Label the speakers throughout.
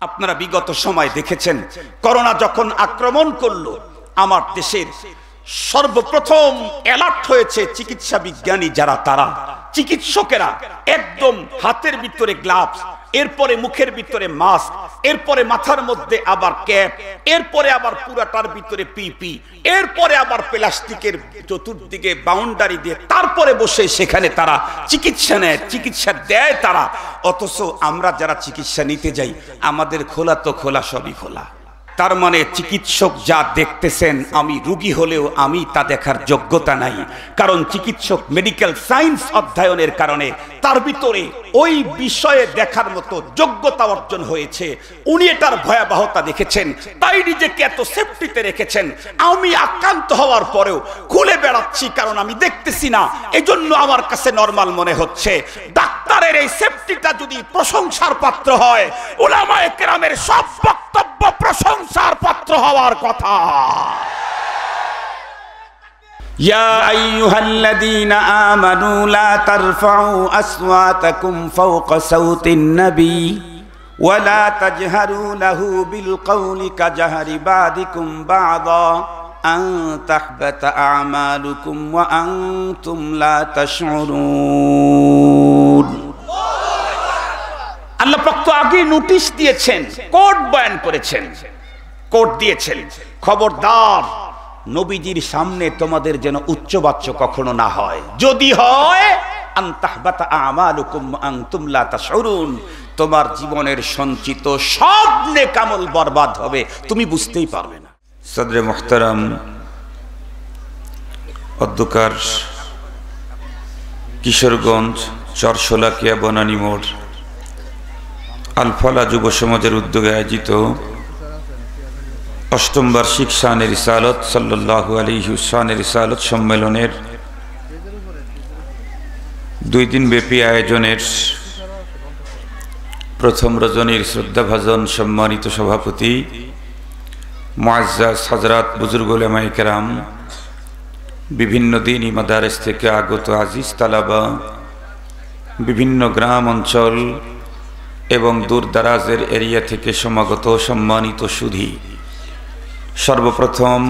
Speaker 1: আপনারা বিগত সময় দেখেছেন করোনা যখন আক্রমণ করলো আমার দেশের সর্বপ্রথম অ্যালার্ট হয়েছে চিকিৎসা বিজ্ঞানী যারা তারা চিকিৎসকেরা একদম হাতের ভিতরে গ্লাভস, এরপরে মুখের ভিতরে মাস্ক, এরপরে মাথার মধ্যে আবার ক্যাপ, এরপরে আবার পুরাটার ভিতরে পিপি, এরপরে আবার প্লাস্টিকের চতুর্দিকে বাউন্ডারি দিয়ে তারপরে বসে সেখানে তারা চিকিৎসা নেয়, চিকিৎসা দেয় তারা। অথচ আমরা যারা চিকিৎসা নিতে যাই আমাদের খোলা তো খোলা, সবই খোলা। তার মানে চিকিৎসক যা দেখতেছেন আমি রোগী হলেও আমি তা দেখার যোগ্যতা নাই, কারণ চিকিৎসক মেডিকেল সায়েন্স অধ্যয়নের কারণে তার ভিতরে ওই বিষয়ে দেখার মতো যোগ্যতা অর্জন হয়েছে। উনি এটার ভয়াবহতা দেখেছেন, তাই নিজেকে এত সেফটিতে রেখেছেন। আমি আক্রান্ত হওয়ার পরেও খুলে বেড়াচ্ছি কারণ আমি দেখতেছি না, এজন্য আমার কাছে নরমাল মনে হচ্ছে। ডাক্তারের এই সেফটিটা যদি প্রশংসার পাত্র হয়, উলামায়ে কেরামের সব বক্তব্য প্রশংসার পাত্র হওয়ার কথা। ইয়া আইয়ুহাল্লাযীনা আমানু লা তারফাউ আসওয়াতাকুম ফাওকা সাওতিন নবী ওয়া লা তাজহারু লাহু বিল কওলি কাজহারি বাদিকুম বা'দা আন তাহবাতা আমালুকুম ওয়া আনতুম লা তাশউরুন। আল্লাহ পাক তো আগে নোটিশ দিয়েছেন, কোড বয়ান করেছেন, কোড দিয়েছেন, খবরদার নবীজির সামনে তোমাদের যেন উচ্চবাচ্য কখনো না হয়। যদি হয় আন তাহবাতা আমালুকুম আনতুম লা তাশউরুন, তোমার জীবনের সঞ্চিত সব নেক আমল বরবাদ হবে, তুমি বুঝতেই পারবে না।
Speaker 2: সদরে মুহতারাম, অধ্যকার কিশোরগঞ্জ চরশোলাকিয়া বনানী মোড় আলফালা যুব সমাজের উদ্যোগে আয়োজিত অষ্টম বার্ষিক শানে রিসালত সাল্লাল্লাহু আলাইহি ওয়াসাল্লামের রিসালত সম্মেলনের 2 দিন ব্যাপী আয়োজনের প্রথম রজনীর শ্রদ্ধাভাজন সম্মানিত সভাপতি মুআজ্জাজ হযরত বুজুর্গ উলামায়ে কেরাম, বিভিন্ন দ্বীনি মাদারিস থেকে আগত আজিজ তালাবা, বিভিন্ন গ্রাম অঞ্চল এবং দূর দারাজের এরিয়া থেকে সমাগত সম্মানিত সুধী, সর্বপ্রথম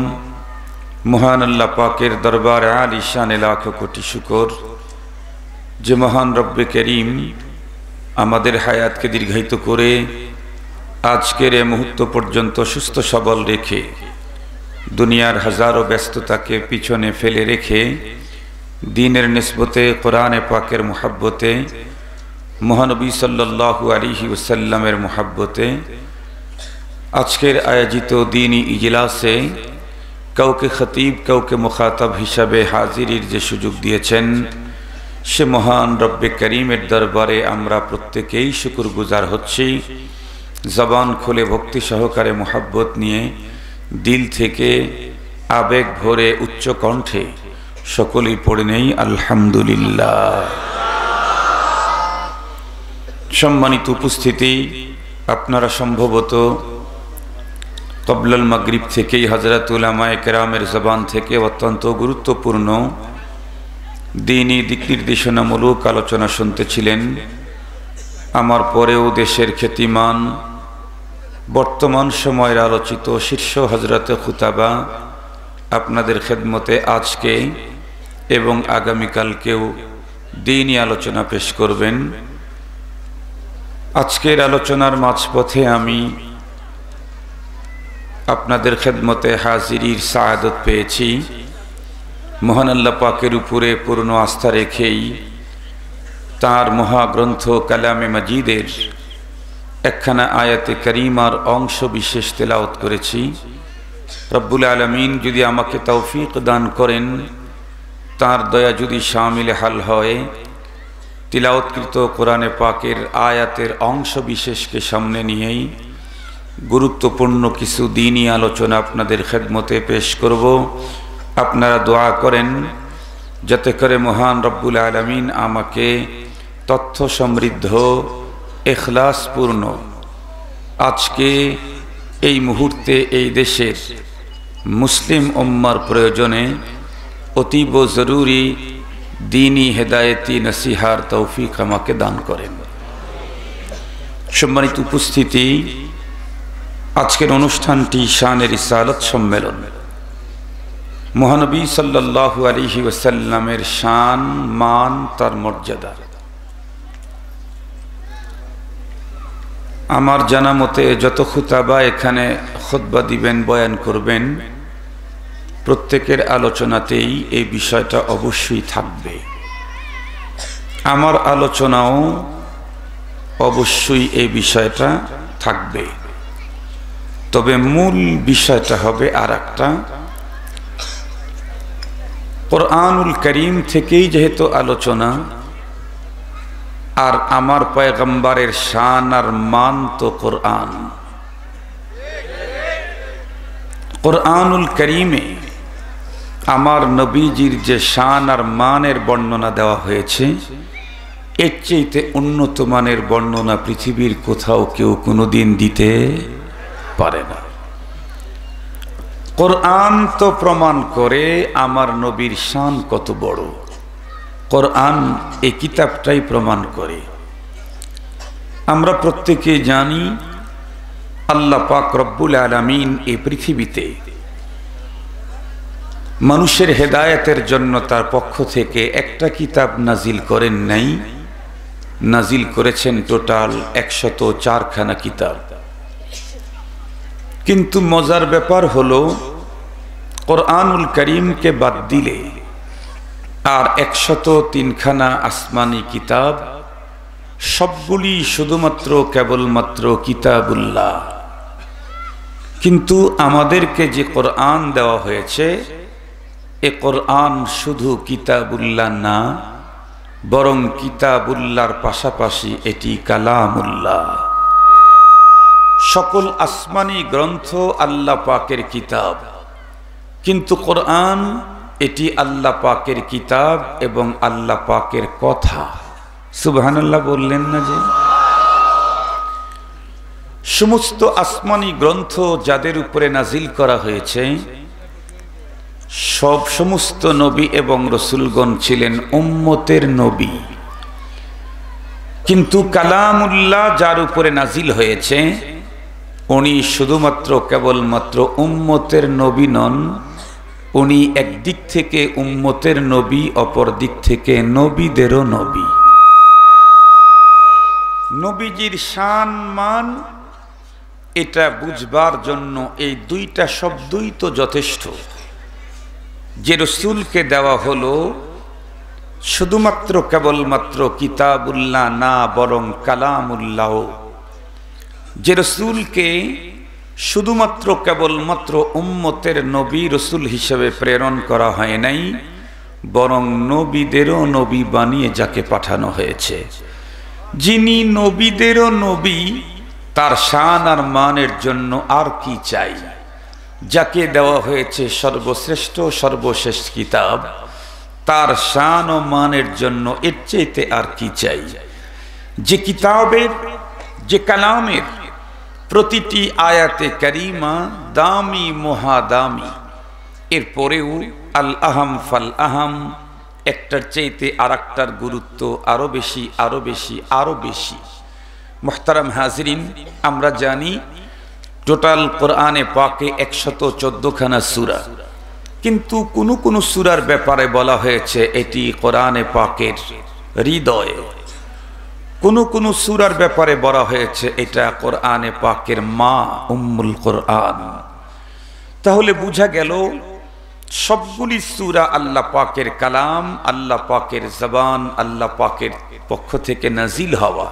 Speaker 2: মহান আল্লাহ পাকের দরবারে আলিশানে লাখো কোটি শুকর যে মহান রব্বে করিম আমাদের হায়াতকে দীর্ঘায়িত করে আজকের এই মুহূর্ত পর্যন্ত সুস্থ সবল রেখে দুনিয়ার হাজারো ব্যস্ততাকে পিছনে ফেলে রেখে দ্বীনের নিসবতে কোরআনে পাকের মুহাব্বতে মহানবী সাল্লাল্লাহু আলাইহি ওয়াসাল্লামের মুহাব্বতে আজকের আয়োজিত দ্বীনি ইজলাসে কাউকে খতিব কাউকে মুখাতাব হিসাবে হাজিরির যে সুযোগ দিয়েছেন সে মহান রব্বে করিমের দরবারে আমরা প্রত্যেকেই শুকরগুজার হচ্ছি। জবান খুলে ভক্তি সহকারে মুহাব্বত নিয়ে দিল থেকে আবেগ ভরে উচ্চ কণ্ঠে সকলেই পড়ে নেই আলহামদুলিল্লাহ। সম্মানিত উপস্থিতি, আপনারা সম্ভবত কবলাল মাগরিব থেকেই হযরত উলামায়ে কেরামের জবান থেকে অত্যন্ত গুরুত্বপূর্ণ দ্বীনি দিক নির্দেশনামূলক আলোচনা শুনতেছিলেন। আমার পরেও দেশের খ্যাতিমান বর্তমান সময়ের আলোচিত শীর্ষ হযরতে খুতাবা আপনাদের খেদমতে আজকে এবং আগামীকালকেও দ্বীনি আলোচনা পেশ করবেন। আজকের আলোচনার মাঝপথে আমি আপনাদের খেদমতে হাজিরির সাআদত পেয়েছি। মহান আল্লাহ পাকের উপরে পূর্ণ আস্থা রেখেই তার মহাগ্রন্থ কালামে মাজিদের একখানা আয়াতে কারিমার অংশ বিশেষ তেলাওয়াত করেছি। রব্বুল আলামিন যদি আমাকে তৌফিক দান করেন, তার দয়া যদি শামিলে হাল হয়, তিলাওয়াতকৃত কোরআনে পাকের আয়াতের অংশ বিশেষকে সামনে নিয়েই গুরুত্বপূর্ণ কিছু দ্বীনি আলোচনা আপনাদের খেদমতে পেশ করব। আপনারা দোয়া করেন যাতে করে মহান রব্বুল আলামিন আমাকে তথ্য সমৃদ্ধ ইখলাসপূর্ণ আজকে এই মুহূর্তে এই দেশের মুসলিম উম্মার প্রয়োজনে অতীব জরুরি দ্বীনি হেদায়েতি নসিহার তৌফিক আমাকে দান করেন। সম্মানিত উপস্থিতি, আজকের অনুষ্ঠানটি শানে রিসালাত সম্মেলন। মহানবী সাল্লাল্লাহু আলাইহি ওয়াসাল্লামের শান, মান, তার মর্যাদা। আমার জানা মতে যত খুতাবা এখানে খুতবা দিবেন, বয়ান করবেন, প্রত্যেকের আলোচনাতেই এই বিষয়টা অবশ্যই থাকবে। আমার আলোচনাও অবশ্যই এই বিষয়টা থাকবে, তবে মূল বিষয়টা হবে আর একটা। কোরআনুল কারীম থেকেই যেহেতু আলোচনা, আর আমার পয়গম্বরের শান আর মান তো কোরআন। কোরআনুল কারীমে আমার নবীজির যে শান আর মানের বর্ণনা দেওয়া হয়েছে, এর চেয়ে উন্নত মানের বর্ণনা পৃথিবীর কোথাও কেউ কোনোদিন দিতে পারে না। কোরআন তো প্রমাণ করে আমার নবীর শান কত বড়। কোরআন এই কিতাবটাই প্রমাণ করে। আমরা প্রত্যেকে জানি আল্লাহ পাক রব্বুল আলামিন এই পৃথিবীতে মানুষের হেদায়েতের জন্য তার পক্ষ থেকে একটা কিতাব নাজিল করেন নাই, নাজিল করেছেন টোটাল 104খানা কিতাব। কিন্তু মজার ব্যাপার হলো কোরআনুল কারীমকে বাদ দিলে আর 103খানা আসমানি কিতাব, সবগুলি শুধুমাত্র কেবলমাত্র কিতাবুল্লাহ। কিন্তু আমাদেরকে যে কোরআন দেওয়া হয়েছে, এ কোরআন শুধু কিতাবুল্লাহ না, বরং কিতাবুল্লাহর পাশাপাশি এটি কালামুল্লাহ। সকল আসমানি গ্রন্থ আল্লাহ পাকের কিতাব, কিন্তু কোরআন এটি আল্লাহ পাকের কিতাব এবং আল্লাহ পাকের কথা। সুবহানাল্লাহ বললেন না? যে সমস্ত আসমানি গ্রন্থ যাদের উপরে নাজিল করা হয়েছে, সমস্ত নবী এবং রসুলগণ ছিলেন উম্মতের নবী। কিন্তু কালামুল্লাহ যার উপরে নাজিল হয়েছে, উনি শুধুমাত্র কেবলমাত্র উম্মতের নবী নন, উনি একদিক থেকে উম্মতের নবী, অপর দিক থেকে নবীদেরও নবী। নবীজির শান মান এটা বুঝবার জন্য এই দুইটা শব্দই তো যথেষ্ট। যে রসুলকে দেওয়া হলো শুধুমাত্র কেবলমাত্র কিতাবুল্লাহ না, বরং কালামুল্লাহ। যে রসুলকে শুধুমাত্র কেবলমাত্র উম্মতের নবী রসুল হিসেবে প্রেরণ করা হয় নাই, বরং নবীদেরও নবী বানিয়ে যাকে পাঠানো হয়েছে। যিনি নবীদেরও নবী, তার শান আর মানের জন্য আর কি চাই? যাকে দেওয়া হয়েছে সর্বশ্রেষ্ঠ সর্বশেষ কিতাব, তার শান ও মানের জন্য এর চাইতে আর কি চাই? যে কিতাবের, যে কালামের প্রতিটি আয়াতে কারিমা দামি মহাদামি, এরপরেও আল আহাম ফাল আহাম, একটার চাইতে আর একটার গুরুত্ব আরো বেশি, আরো বেশি, আরো বেশি। মুহতারাম হাজিরিন, আমরা জানি টোটাল কোরআনে পাকে 114খানা সূরা, কিন্তু কোন সূরার ব্যাপারে বলা হয়েছে এটি কোরআনে পাকের হৃদয়। কোন সূরার ব্যাপারে বলা হয়েছে এটা কোরআনে পাকের মা, উম্মুল কোরআন। তাহলে বোঝা গেল সবগুলি সূরা আল্লাহ পাকের কালাম, আল্লাহ পাকের জবান, আল্লাহ পাকের পক্ষ থেকে নাজিল হওয়া।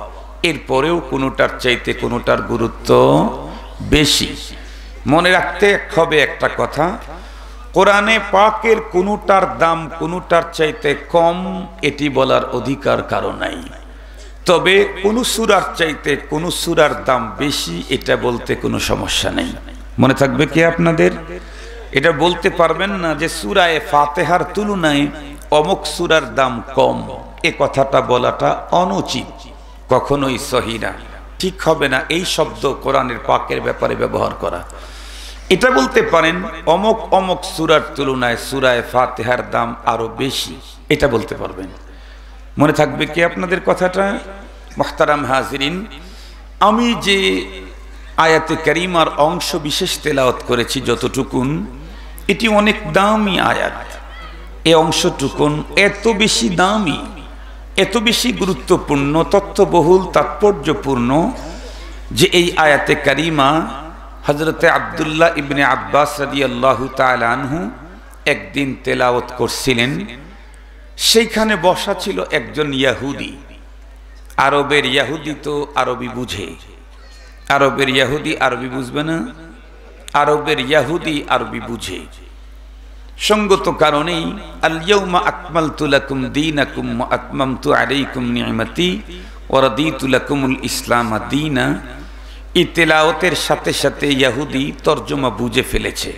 Speaker 2: এরপরেও কোনোটার চাইতে কোনোটার গুরুত্ব বেশি। মনে রাখতে হবে একটা কথা, কোরআনে পাকের কোনোটার দাম কোনোটার চাইতে কম, এটি বলার অধিকার কারো নাই। তবে কোন সূরার চাইতে কোন সূরার দাম বেশি, এটা বলতে কোনো সমস্যা নেই। মনে থাকবে কি আপনাদের? এটা বলতে পারবেন না যে সূরায়ে ফাতিহার তুলনায় অমুক সূরার দাম কম। এ কথাটা বলাটা অনুচিত, কখনোই সহি না, ঠিক হবে না এই শব্দ কোরআনের পাকের ব্যাপারে ব্যবহার করা। এটা বলতে পারেন অমুক অমুক সূরার তুলনায় সূরায়ে ফাতিহার দাম আরো বেশি, এটা বলতে পারবেন। মনে থাকবে কি আপনাদের কথাটা? মুহতারাম হাজিরিন, আমি যে আয়াতে কারিমার অংশ বিশেষ তেলাওয়াত করেছি যতটুকুন, এটি অনেক দামি আয়াত। এই অংশটুকুন এত বেশি দামি, এত বেশি গুরুত্বপূর্ণ, তথ্যবহুল, তাৎপর্যপূর্ণ যে এই আয়াতে কারিমা হযরতে আব্দুল্লাহ ইবনে আব্বাস রাদিয়াল্লাহু তাআলা আনহু একদিন তেলাওয়াত করছিলেন। সেইখানে বসা ছিল একজন ইয়াহুদি। আরবের ইয়াহুদি তো আরবি বুঝে, আরবের ইয়াহুদি আরবি বুঝবে না? আরবের ইয়াহুদি আরবি বুঝে। সঙ্গত কারণেই আল ইয়াউমা আকমালতু লাকুম দীনাকুম ওয়া আতমামতু আলাইকুম নি'মাতি ওয়া রাদিতু লাকুমুল ইসলাম দীনা, এই তেলাওয়াতের সাথে সাথে ইয়াহুদি তরজমা বুঝে ফেলেছে।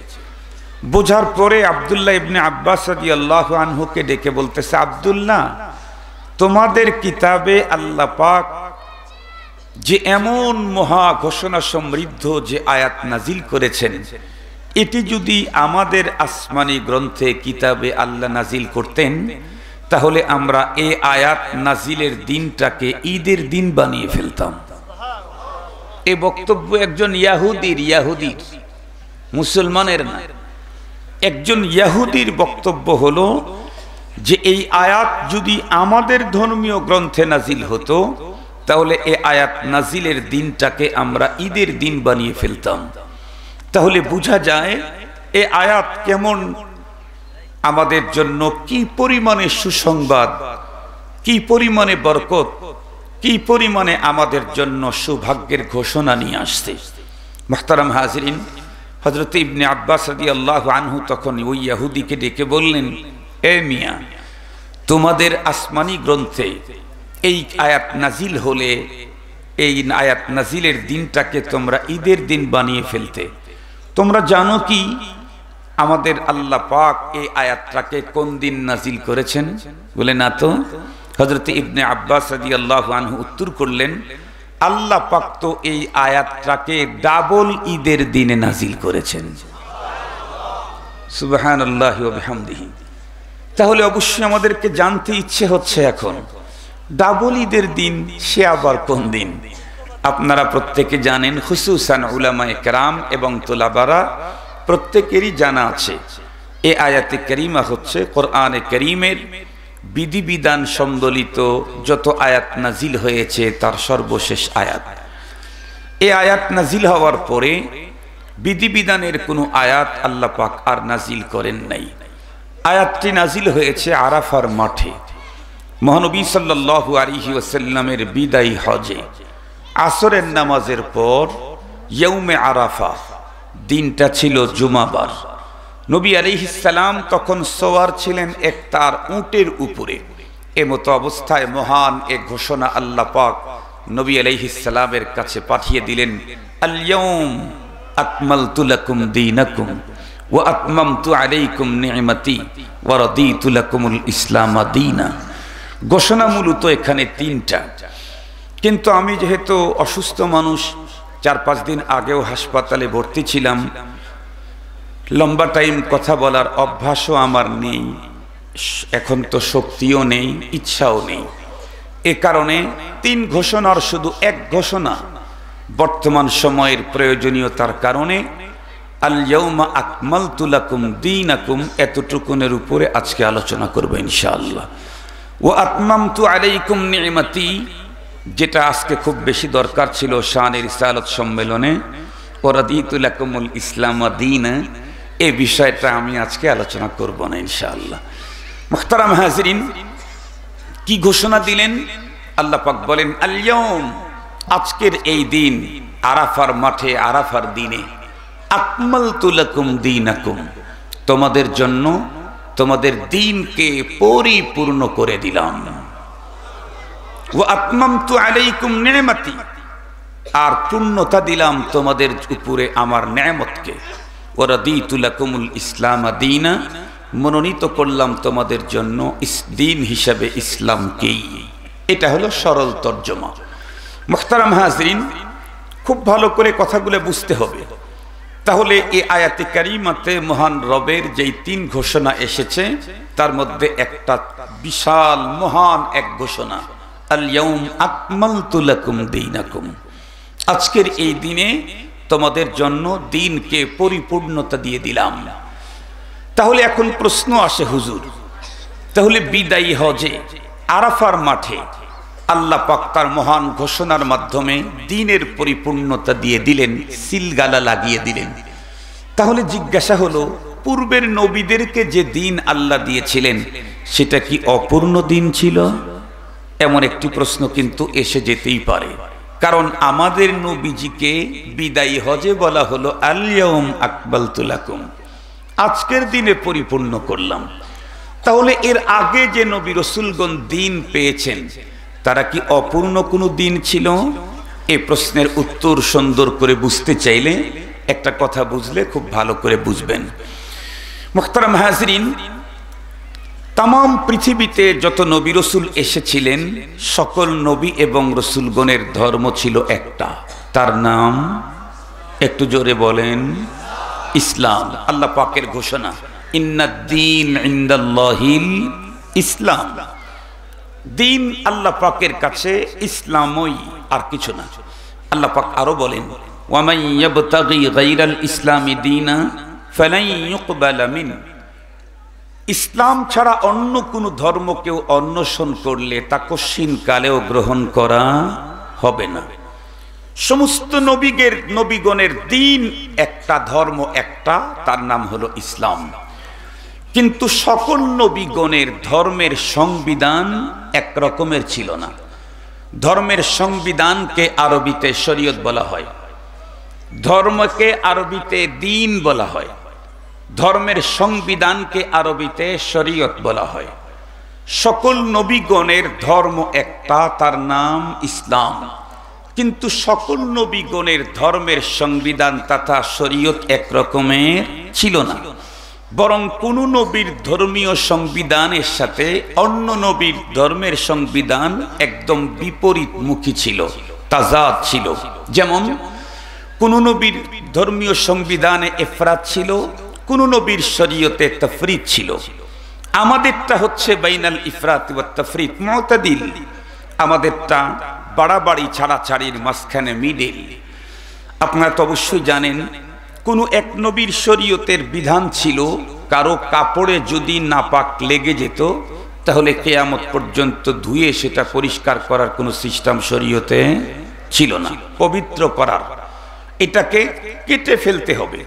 Speaker 2: বোঝার পরে আব্দুল্লাহ ইবনে আব্বাস রাদিয়াল্লাহু আনহুকে ডেকে বলতেছে, আব্দুল্লাহ, তোমাদের কিতাবে আল্লাহ পাক যে এমন মহা ঘোষণা সমৃদ্ধ যে আয়াত নাজিল করেছেন, এটি যদি আমাদের আসমানি গ্রন্থে কিতাবে আল্লাহ নাজিল করতেন, তাহলে আমরা এই আয়াত নাজিলের দিনটাকে ঈদের দিন বানিয়ে ফেলতাম। এই বক্তব্য একজন ইয়াহুদির, মুসলমানের না, একজন ইয়াহুদির বক্তব্য হলো যে এই আয়াত যদি আমাদের ধর্মীয় গ্রন্থে নাজিল হতো, তাহলে এই আয়াত নাজিলের দিনটাকে আমরা ঈদের দিন বানিয়ে ফেলতাম। তাহলে বোঝা যায় এই আয়াত কেমন আমাদের জন্য, কি পরিমাণে সুসংবাদ, কি পরিমাণে বরকত, কি পরিমাণে আমাদের জন্য সৌভাগ্যের ঘোষণা নিয়ে আসছে। মুহতারাম হাজিরিন, হযরত ইবনে আব্বাস রাদিয়াল্লাহু আনহু তখন ওই ইহুদিকে ডেকে বললেন, এ মিয়া, তোমাদের আসমানি গ্রন্থে এই আয়াত নাজিল হলে এই আয়াত নাজিলের দিনটাকে তোমরা ঈদের দিন বানিয়ে ফেলতে। তোমরা জানো কি আমাদের আল্লাহ পাক এই আয়াতটাকে কোন দিন নাজিল করেছেন? বলে, না তো। হযরত ইবনে আব্বাস রাদিয়াল্লাহু আনহু উত্তর করলেন, আল্লাহ পাক তো এই আয়াতটাকে ডাবল ঈদের দিনে নাজিল করেছেন। সুবহানাল্লাহি ওয়া বিহামদিহি। তাহলে অবশ্যই আমাদেরকে জানতে ইচ্ছে হচ্ছে এখন, ডাবল ঈদের দিন সে আবার কোন দিন? আপনারা প্রত্যেকে জানেন, খুসুসান উলামায়ে কেরাম এবং তোলাবারা প্রত্যেকেরই জানা আছে, এই আয়াতে কারিমা হচ্ছে কোরআনে কারীমের বিধিবিধান সম্বলিত যত আয়াত নাজিল হয়েছে তার সর্বশেষ আয়াত। এই আয়াত নাজিল হওয়ার পরে বিধিবিধানের কোনো আয়াত আল্লাহ পাক আর নাজিল করেন নাই। আয়াতটি নাজিল হয়েছে আরাফার মাঠে, মহানবী সাল্লাল্লাহু আলাইহি ওয়াসাল্লামের বিদায়ী হজে আসরের নামাজের পর ইয়াউমে আরাফা, দিনটা ছিল জুমাবার। নবী আলাইহিস সালাম তখন সওয়ার ছিলেন এক তার উটের উপরে। এমতো অবস্থায় মহান এক ঘোষণা আল্লাহ পাক নবী আলাইহিস সালামের কাছে পাঠিয়ে দিলেন, আল ইয়াউম আকমালতু লাকুম দীনাকুম ওয়া আতমামতু আলাইকুম নি'মাতি ওয়া রাদিতু লাকুমুল ইসলাম দীনা। ঘোষণা মূলত এখানে তিনটা, কিন্তু আমি যেহেতু অসুস্থ মানুষ, 4-5 দিন আগেও হাসপাতালে ভর্তি ছিলাম, লম্বা টাইম কথা বলার অভ্যাসও আমার নেই, এখন তো শক্তিও নেই, ইচ্ছাও নেই। এ কারণে 3 ঘোষণার শুধু এক ঘোষণা বর্তমান সময়ের প্রয়োজনীয়তার কারণে আল ইয়াউমা আকমালতু লাকুম দীনাকুম এতটুকুনের উপরে আজকে আলোচনা করব ইনশাআল্লাহ। ওয়া আতমামতু আলাইকুম নি'মাতি, যেটা আজকে খুব বেশি দরকার ছিল শানে রিসালাত সম্মেলনে, ওয়া রাদিতু লাকুমুল ইসলাম দীনা, এই বিষয়টা আমি আজকে আলোচনা করব না ইনশাআল্লাহ। মুহতারাম হাজিরিন, কি ঘোষণা দিলেন? আল্লাহ পাক বলেন, আল ইয়াউম, আজকের এই দিন, আরাফার মাঠে, আরাফার দিনে, আকমালতু লাকুম দীনাকুম, তোমাদের জন্য তোমাদের দ্বীনকে পরিপূর্ণ করে দিলাম। ওয়া আতমামতু আলাইকুম নি'মাতি, আর পূর্ণতা দিলাম তোমাদের উপরে আমার নেয়ামতকে। ওয়া রাদিতু লাকুমুল ইসলাম দীনা, মনোনীত করলাম তোমাদের জন্য দিন হিসাবে ইসলামকেই। এটা হলো সরল তর্জমা। মুহতারাম হাজিরিন, খুব ভালো করে কথাগুলো বুঝতে হবে। তাহলে এই আয়াতে কারিমাতে মহান রবের যেই 3 ঘোষণা এসেছে, তার মধ্যে একটা বিশাল মহান এক ঘোষণা, আল ইয়াউম আকমালতু লাকুম দীনাকুম,
Speaker 1: আজকের এই দিনে তোমাদের জন্য দিনকে পরিপূর্ণতা দিয়ে দিলাম। তাহলে এখন প্রশ্ন আসে, হুজুর তাহলে বিদায়ী হজে আরাফার মাঠে আল্লাহ পাক তার মহান ঘোষণার মাধ্যমে দিনের পরিপূর্ণতা দিয়ে দিলেন, সিলগালা লাগিয়ে দিলেন। তাহলে জিজ্ঞাসা হলো, পূর্বের নবীদেরকে যে দিন আল্লাহ দিয়েছিলেন সেটা কি অপূর্ণ দিন ছিল? এমন একটি প্রশ্ন কিন্তু এসে যেতেই পারে, কারণ আমাদের নবীজিকে বিদায়ী হজে বলা হলো আল-ইয়াউম আকমালতু লাকুম, আজকের দিনে পরিপূর্ণ করলাম। তাহলে এর আগে যে নবী রাসূলগণ দিন পেয়েছেন তারা কি অপূর্ণ কোনো দিন ছিল? এই প্রশ্নের উত্তর সুন্দর করে বুঝতে চাইলে একটা কথা বুঝলে খুব ভালো করে বুঝবেন। মুহতারাম হাজরিন, তামাম পৃথিবীতে যত নবী রাসূল এসেছিলেন সকল নবী এবং রাসূলগণের ধর্ম ছিল একটা, তার নাম একটু জোরে বলেন ইসলাম। আল্লাহ পাকের ঘোষণা, ইন্নাদ-দীন ইনদাল্লাহিল ইসলাম, দিন আল্লাহ পাকের কাছে ইসলামই, আর কিছু না। আল্লাহ পাক আরো বলেন, ওয়ামান ইয়াবতাগি গায়রাল ইসলামি দীনা ফালান ইউকবালা মিন, ইসলাম ছাড়া অন্য কোনো ধর্ম কেউ অন্বেষণ করলে তা কশিন কালেও গ্রহণ করা হবে না। সমস্ত নবীগণের দিন একটা, ধর্ম একটা, তার নাম হলো ইসলাম। কিন্তু সকল নবীগণের ধর্মের সংবিধান এক রকমের ছিল না। ধর্মের সংবিধানকে আরবিতে শরীয়ত বলা হয়, ধর্মকে আরবিতে দ্বীন বলা হয়, ধর্মের সংবিধানকে আরবিতে শরীয়ত বলা হয়। সকল নবীগণের ধর্ম একটা, তার নাম ইসলাম। কিন্তু সকল নবীগণের ধর্মের সংবিধান তথা শরীয়ত এক রকমের ছিল না, বরং কোন নবীর ধর্মীয় সংবিধানের সাথে অন্য নবীর ধর্মের সংবিধান একদম বিপরীতমুখী ছিল, তাজাদ ছিল। যেমন কোন নবীর ধর্মীয় সংবিধানে ইফরাত ছিল, কোন নবীর শরীয়তে তাফরিদ ছিল। আমাদেরটা হচ্ছে বাইনাল ইফরাত ওয়াত তাফরিদ, মুতাদিল। আমাদেরটা বাড়াবাড়ি ছাড়াছাড়ির মাঝখানে, মিডল। আপনারা তো অবশ্যই জানেন, কোন এক নবীর শরীয়তের বিধান ছিল, কারো কাপড়ে যদি নাপাক লেগে যেত তাহলে কিয়ামত পর্যন্ত ধুয়ে সেটা পরিষ্কার করার কোনো সিস্টেম শরীয়তে ছিল না। পবিত্র করার, এটাকে কেটে ফেলতে হবে,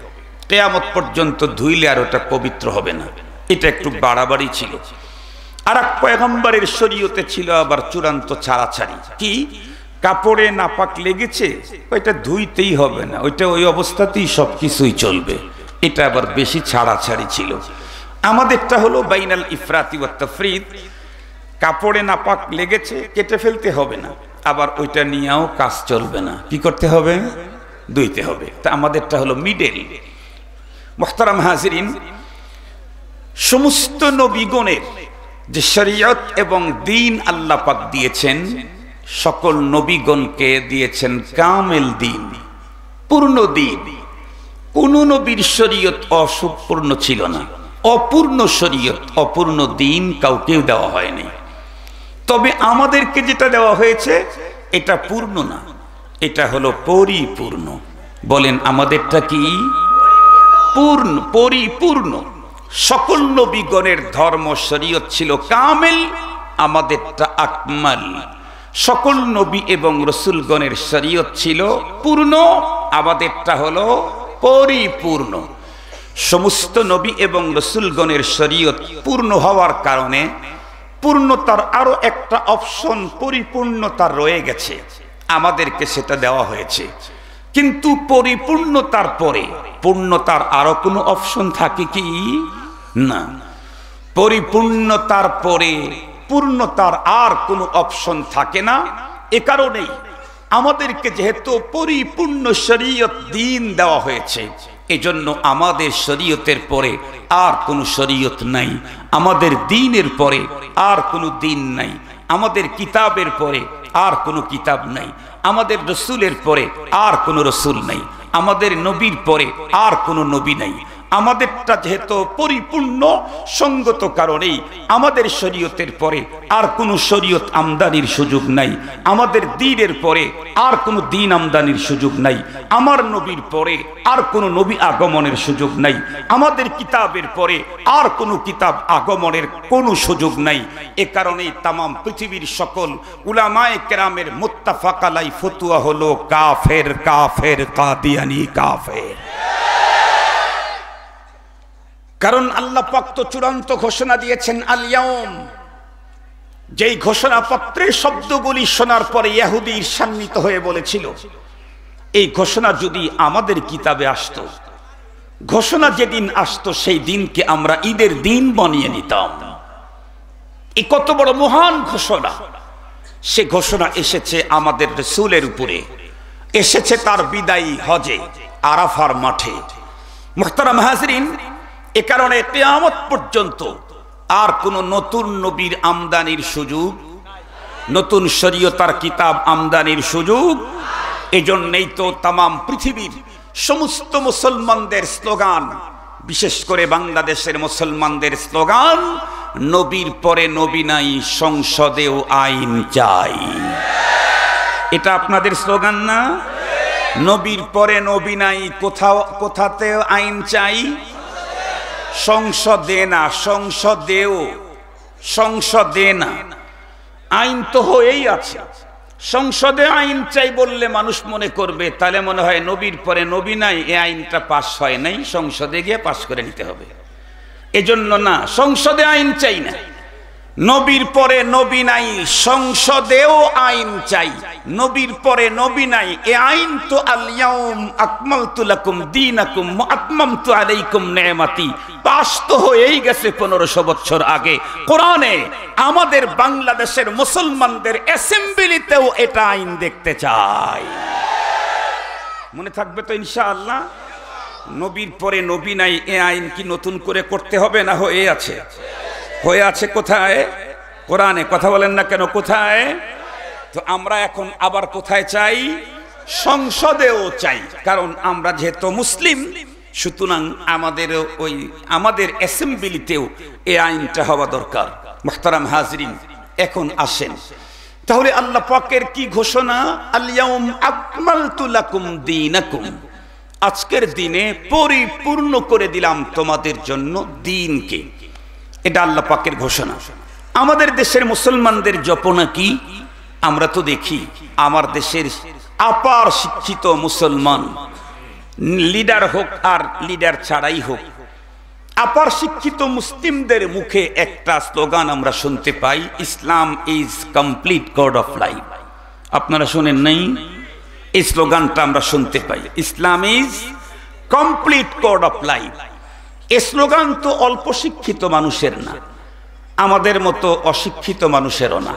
Speaker 1: কিয়ামত পর্যন্ত ধুইলে আর ওটা পবিত্র হবে না। এটা একটু বাড়াবাড়ি ছিল। আর এক পয়গম্বরের শরীয়তে ছিল আবার চূড়ান্ত ছাড়াছাড়ি। কি? কাপড়ে নাপাক লেগেছে ওইটা ধুইতেই হবে না, ওইটা ওই অবস্থাতেই সবকিছুই চলবে। এটা আবার বেশি ছাড়াছাড়ি ছিল। আমাদেরটা হলো বাইনাল ইফরাতি ওয়াত তাফরিদ, কাপড়ে নাপাক লেগেছে কেটে ফেলতে হবে না, আবার ওইটা নিয়েও কাজ চলবে না, কি করতে হবে? ধুইতে হবে। তা আমাদেরটা হলো মিডল। মুহতারাম হাজিরিন, সমস্ত নবীগণের যে শরীয়ত এবং দ্বীন আল্লাহ পাক দিয়েছেন, সকল নবীগণকে দিয়েছেন কামেল দ্বীন, পূর্ণ দ্বীন। কোন নবীর শরীয়ত অসম্পূর্ণ ছিল না, অপূর্ণ শরীয়ত, অপূর্ণ দ্বীন কাউকেও দেওয়া হয়নি। তবে আমাদেরকে যেটা দেওয়া হয়েছে এটা পূর্ণ না, এটা হলো পরিপূর্ণ। বলেন আমাদেরটা কি? পূর্ণ, পরিপূর্ণ। সকল নবীগণের ধর্ম শরীয়ত ছিল কামেল, আমাদেরটা আকমাল। সকল নবী এবং রাসূলগণের শরীয়ত ছিল পূর্ণ, আমাদেরটা হলো পরিপূর্ণ। সমস্ত নবী এবং রাসূলগণের শরীয়ত পূর্ণ হওয়ার কারণে পূর্ণতার আরো একটা অপশন পরিপূর্ণতার রয়ে গেছে, আমাদেরকে সেটা দেওয়া হয়েছে। কিন্তু পরিপূর্ণতার পরে পূর্ণতার আরো কোনো অপশন থাকে কি? না। পরিপূর্ণতার পরে পূর্ণতার আর কোনো অপশন থাকে না। এ কারণেই আমাদেরকে যেহেতু পরিপূর্ণ শরীয়ত দ্বীন দেওয়া হয়েছে, এজন্য আমাদের শরীয়তের পরে আর কোনো শরীয়ত নাই, আমাদের দ্বীনের পরে আর কোনো দ্বীন নাই, আমাদের কিতাবের পরে আর কোনো কিতাব নাই, আমাদের রসুলের পরে আর কোনো রসুল নাই, আমাদের নবীর পরে আর কোনো নবী নাই, আমাদেরটা যেহেতু পরিপূর্ণ সঙ্গত কারণেই আমাদের শরীয়তের পরে আর কোনো শরীয়ত আমদানির সুযোগ নাই, আমাদের দ্বীনের পরে আর কোনো দ্বীন আমদানির সুযোগ নাই, আমার নবীর পরে আর কোনো নবী আগমনের সুযোগ নাই, আমাদের কিতাবের পরে আর কোনো কিতাব আগমনের কোনো সুযোগ নাই। এ কারণেই তামাম পৃথিবীর সকল উলামায়ে কেরামের মুত্তাফাক আলাই ফতোয়া হলো কাফের কাফের কাদিয়ানি কাফের। কারণ আল্লাহ পাক তো চূড়ান্ত ঘোষণা দিয়েছেন আল ইয়াউম, যেই ঘোষণাপত্রের শব্দগুলি শোনার পরে ইহুদি ঈর্ষান্বিত হয়ে বলেছিল, এই ঘোষণা যদি আমাদের কিতাবে আসতো, ঘোষণা যেদিন আসতো সেই দিনকে আমরা ঈদের দিন বানিয়ে নিতাম। এই কত বড় মহান ঘোষণা! সে ঘোষণা এসেছে আমাদের রাসূলের উপরে, এসেছে তার বিদায়ী হজে আরাফার মাঠে। মুহতারাম হাজরিন, এ কারণে কিয়ামত পর্যন্ত আর কোন নতুন নবীর আমদানির সুযোগ, নতুন শরীয়তার কিতাব আমদানির সুযোগ। এজন্যই তো তামাম পৃথিবীর সমস্ত মুসলমানদের স্লোগান, বিশেষ করে বাংলাদেশের মুসলমানদের স্লোগান, নবীর পরে নবী নাই, সংসদেও আইন চাই। এটা আপনাদের স্লোগান না? নবীর পরে নবী নাই, কোথাতেও আইন চাই। সংসদে না, সংসদেও, সংসদে না, আইন তো হয়েই আছে। সংসদে আইন চাই বললে মানুষ মনে করবে তাহলে মনে হয় নবীর পরে নবী নাই, এই আইনটা পাশ হয় নাই, সংসদে গিয়ে পাশ করে নিতে হবে। এজন্য না, সংসদে আইন চাই না, নবীর পরে নবী নাই, সংসদেও আইন চাই। নবীর পরে নবী নাই, এ আইন তো আল ইয়াউম আকমালতু লাকুম দীনাকুম ওয়া আতমামতু আলাইকুম নি'মাতি পাস তো হয়েই গেছে 1500 বছর আগে। কোরআনে আমাদের বাংলাদেশের মুসলমানদের অ্যাসেম্বলিতেও এটা আইন দেখতে চাই। মনে থাকবে তো ইনশাআল্লাহ? নবীর পরে নবী নাই, এ আইন কি নতুন করে করতে হবে না হয়ে আছে? হয়ে আছে। কোথায়? কোরআনে। কথা বলেন না কেন? কোথায়? তো আমরা এখন আবার কোথায় চাই? সংসদেও চাই। কারণ আমরা যেহেতু মুসলিম, সুতরাং আমাদের অ্যাসেম্বলিতেও এই আইনটা হওয়া দরকার। মুহতারাম হাজরিন, এখন আসেন তাহলে আল্লাহ পাকের কি ঘোষণা? আল ইয়াউম আকমালতু লাকুম দীনাকুম, আজকের দিনে পরিপূর্ণ করে দিলাম তোমাদের জন্য দ্বীনকে। এটা আল্লাহ পাকের ঘোষণা। আমাদের দেশের মুসলমানদের জপনা কি? আমরা তো দেখি আমার দেশের আপার শিক্ষিত মুসলমান, লিডার হোক আর লিডার ছাড়াই হোক, আপার শিক্ষিত মুসলিমদের মুখে একটা স্লোগান আমরা শুনতে পাই, Islam is complete code of life. আপনারা শুনেন নাই? এই স্লোগানটা আমরা শুনতে পাই, Islam is complete code of life. এই স্লোগান তো অল্প শিক্ষিত মানুষের না, আমাদের মতো অশিক্ষিত মানুষেরও না।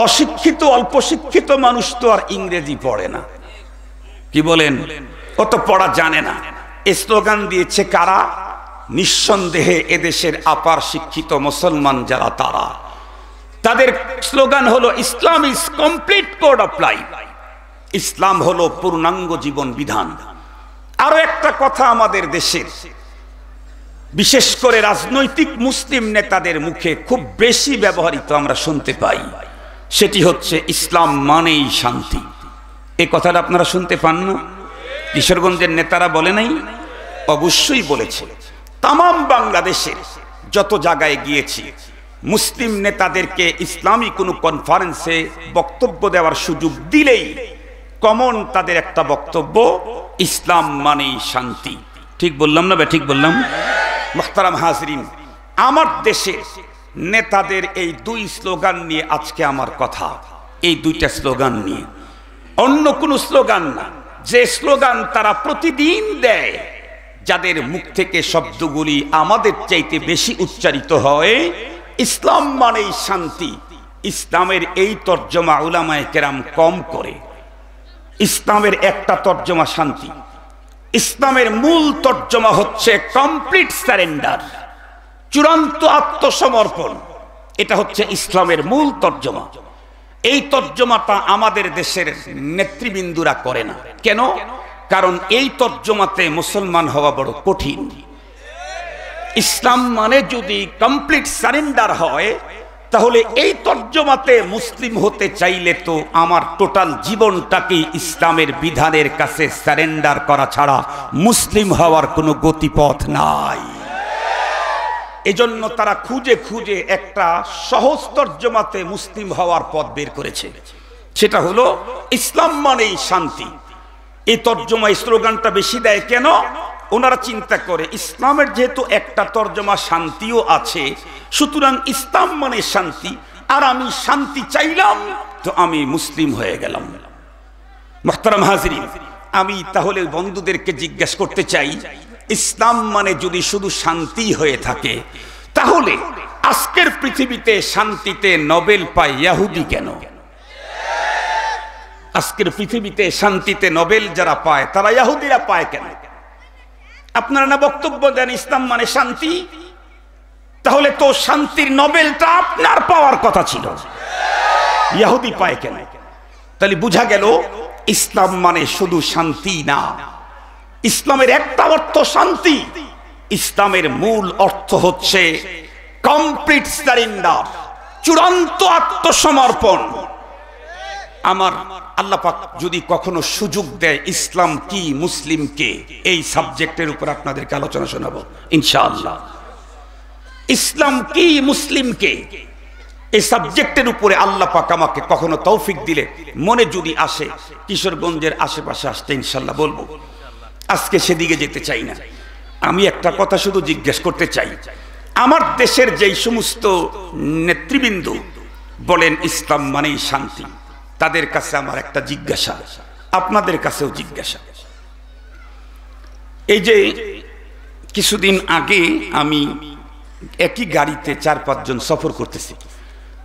Speaker 1: অশিক্ষিত অল্প শিক্ষিত মানুষ তো আর ইংরেজি পড়ে না, কি বলেন? অত পড়া জানে না। এই স্লোগান দিয়েছে কারা? নিঃসন্দেহে এদেশের আপার শিক্ষিত মুসলমান যারা, তারা। তাদের স্লোগান হলো Islam is complete code of life, Islam হলো পূর্ণাঙ্গ জীবন বিধান। আরো একটা কথা আমাদের দেশের বিশেষ করে রাজনৈতিক মুসলিম নেতাদের মুখে খুব বেশি ব্যবহৃত আমরা শুনতে পাই, সেটি হচ্ছে ইসলাম মানেই শান্তি। এই কথাটা আপনারা শুনতে পান না? কিশোরগঞ্জের নেতারা বলে নাই? অবশ্যই বলেছে। তামাম বাংলাদেশের যত জায়গায় গিয়েছি, মুসলিম নেতাদেরকে ইসলামী কোনো কনফারেন্সে বক্তব্য দেওয়ার সুযোগ দিলেই কমন তাদের একটা বক্তব্য, ইসলাম মানেই শান্তি। ঠিক বললাম না? ঠিক বললাম? মুহতারাম হাজরিন, আমার দেশে নেতাদের এই দুই স্লোগান নিয়ে আজকে আমার কথা, এই দুইটা স্লোগান নিয়ে, অন্য কোনো স্লোগান না। যে স্লোগান তারা প্রতিদিন দেয়, যাদের মুখ থেকে শব্দগুলি আমাদের চাইতে বেশি উচ্চারিত হয়, ইসলাম মানেই শান্তি, ইসলামের এই তর্জমা উলামায়ে কেরাম কম করে। ইসলামের একটা তর্জমা শান্তি, ইসলামের মূল তর্জমা হচ্ছে কমপ্লিট সারেন্ডার, চূড়ান্ত আত্মসমর্পণ। এটা হচ্ছে ইসলামের মূল তর্জমা। এই তর্জমাটা আমাদের দেশের নেতৃবৃন্দুরা করে না। কেন? কারণ এই তর্জমাতে মুসলমান হওয়া বড় কঠিন। ইসলাম মানে যদি কমপ্লিট সারেন্ডার হয়, তাহলে এই তর্জমাতে মুসলিম হতে চাইলে তো আমার টোটাল জীবনটাকে ইসলামের বিধানের কাছে সারেন্ডার করা ছাড়া মুসলিম হওয়ার কোনো গতিপথ নাই। এজন্য তারা খুঁজে খুঁজে একটা সহজ তর্জমাতে মুসলিম হওয়ার পথ বের করেছে, সেটা হলো ইসলাম মানেই শান্তি। এই তর্জমায় স্লোগানটা বেশি দেয় কেন? ওনারা চিন্তা করে ইসলামের যেহেতু একটা তর্জমা শান্তিও আছে, সুতরাং ইসলাম মানে শান্তি, আর আমি শান্তি চাইলাম তো আমি মুসলিম হয়ে গেলাম। মুহতারাম হাজিরিন, আমি তাহলে বন্ধুদেরকে জিজ্ঞাসা করতে চাই, ইসলাম মানে যদি শুধু শান্তি হয়ে থাকে, তাহলে আজকের পৃথিবীতে শান্তিতে নোবেল পায় ইহুদি কেন? আজকের পৃথিবীতে শান্তিতে নোবেল যারা পায় তারা ইহুদিরা পায় কেন? আপনারা না বক্তব্য দেন ইসলাম মানে শান্তি, তাহলে তো শান্তির নোবেলটা আপনার পাওয়ার কথা ছিল, ইহুদি পায় কেন? তাহলে বোঝা গেল ইসলাম মানে শুধু শান্তি না, ইসলামের একটা অর্থ শান্তি, ইসলামের মূল অর্থ হচ্ছে কমপ্লিট সারেন্ডার, চূড়ান্ত আত্মসমর্পণ। আমার আল্লাহ পাক যদি কখনো সুযোগ দেয় ইসলাম কি মুসলিম কে, এই সাবজেক্টের উপর আপনাদেরকে আলোচনা শোনাবো ইনশাআল্লাহ। ইসলাম কি মুসলিম কে, এই সাবজেক্টের উপরে আল্লাহ পাক আমাকে কখনো তৌফিক দিলে মনে যদি আসে কিশোরগঞ্জের আশেপাশে আসতে ইনশাআল্লাহ বলবো। আজকে সেদিকে যেতে চাই না, আমি একটা কথা শুধু জিজ্ঞেস করতে চাই, আমার দেশের যেই সমস্ত নেতৃবৃন্দ বলেন ইসলাম মানেই শান্তি, তাদের কাছে আমার একটা জিজ্ঞাসা, আপনাদের কাছেও জিজ্ঞাসা। এই যে কিছুদিন আগে আমি একই গাড়িতে 4-5 জন সফর করতেছি,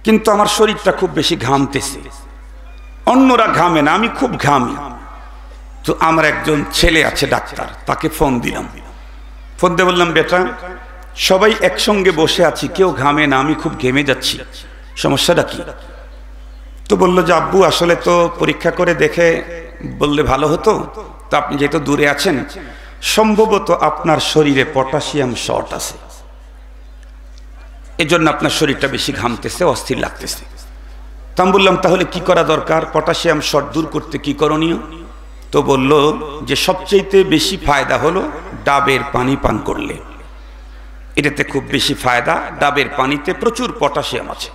Speaker 1: কিন্তু আমার শরীরটা খুব বেশি ঘামতেছে, অন্যরা ঘামে না, আমি খুব ঘামি। তো আমার একজন ছেলে আছে ডাক্তার, তাকে ফোন দিলাম, ফোন দিয়ে বললাম, বেটা সবাই একসঙ্গে বসে আছি, কেউ ঘামে না, আমি খুব ঘেমে যাচ্ছি, সমস্যাটা কি? তো বললো যে আব্বু আসলে তো পরীক্ষা করে দেখে বললে ভালো হতো, তো আপনি যেহেতু দূরে আছেন সম্ভবত আপনার শরীরে পটাশিয়াম শর্ট আছে, এজন্য আপনার শরীরটা বেশি ঘামতেছে, অস্থির লাগতেছে। তো আমি বললাম তাহলে কি করা দরকার, পটাশিয়াম শর্ট দূর করতে কি করণীয়? তো বলল যে সবচেয়ে বেশি ফায়দা হলো ডাবের পানি পান করলে, এটাতে খুব বেশি ফায়দা, ডাবের পানিতে প্রচুর পটাশিয়াম আছে।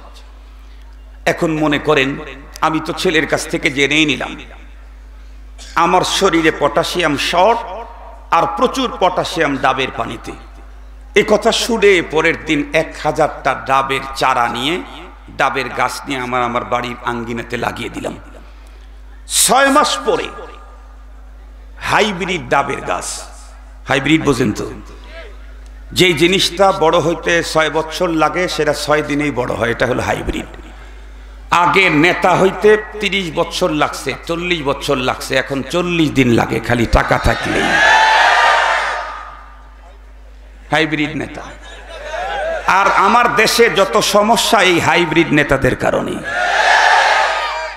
Speaker 1: এখন মনে করেন আমি তো ছেলের কাছ থেকে জেনেই নিলাম আমার শরীরে পটাশিয়াম শর্ট আর প্রচুর পটাশিয়াম ডাবের পানিতে। এই কথা শুনে পরের দিন 1000টা ডাবের চারা নিয়ে, ডাবের গাছ নিয়ে আমার বাড়ির আঙ্গিনাতে লাগিয়ে দিলাম। 6 মাস পরে হাইব্রিড ডাবের গাছ, হাইব্রিড বোঝেন তো, যে জিনিসটা বড় হইতে 6 বছর লাগে সেটা 6 দিনেই বড় হয়, এটা হলো হাইব্রিড। আগে নেতা হইতে 30 বছর লাগছে, 40 বছর লাগছে, এখন 40 দিন লাগে খালি টাকা থাকলেই। হাইব্রিড নেতা। আর আমার দেশে যত সমস্যা এই হাইব্রিড নেতাদের কারণে।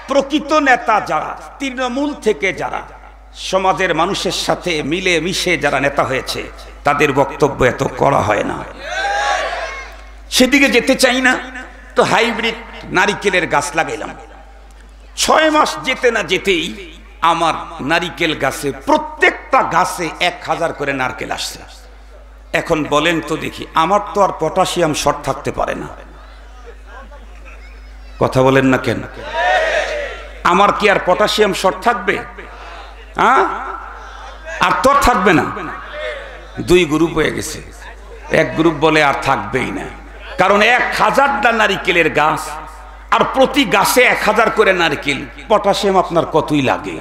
Speaker 1: প্রকৃত নেতা যারা, তৃণমূল থেকে যারা সমাজের মানুষের সাথে মিলে মিশে যারা নেতা হয়েছে, তাদের বক্তব্য এত করা হয় না, সেদিকে যেতে চাই না। তো হাইব্রিড নারিকেলের গাছ লাগাইলাম, 6 মাস যেতে না যেতেই আমার নারিকেল গাছে প্রত্যেকটা গাছে 1000 করে নারকেল আসছে। এখন বলেন তো দেখি, আমার তো আর পটাশিয়াম শর্ট থাকতে পারে না, কথা বলেন না কেন? আমার কি আর পটাশিয়াম শর্ট থাকবে? আর তো থাকবে না। 2 গ্রুপ হয়ে গেছে, এক গ্রুপ বলে আর থাকবেই না, কারণ 1000টা নারিকেলের গাছ আর প্রতি গাছে 1000 করে নারকেল, পটাশিয়াম আপনার কতই লাগে।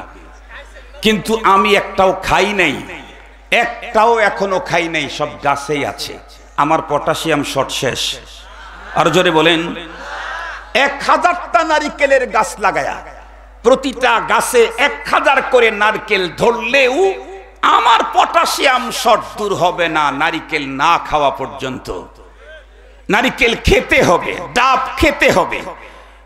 Speaker 1: কিন্তু আমি একটাও খাই নাই, একটাও এখনো খাই নাই, সব গাছেই আছে, আমার পটাশিয়াম শর্ট শেষ। আর জোরে বলেন, 1000টা নারিকেলের গাছ লাগায়া প্রতিটা গাছে 1000 করে নারকেল ধরলেও আমার পটাশিয়াম শর্ট দূর হবে না নারিকেল না খাওয়া পর্যন্ত। নারিকেল খেতে হবে, ডাব খেতে হবে,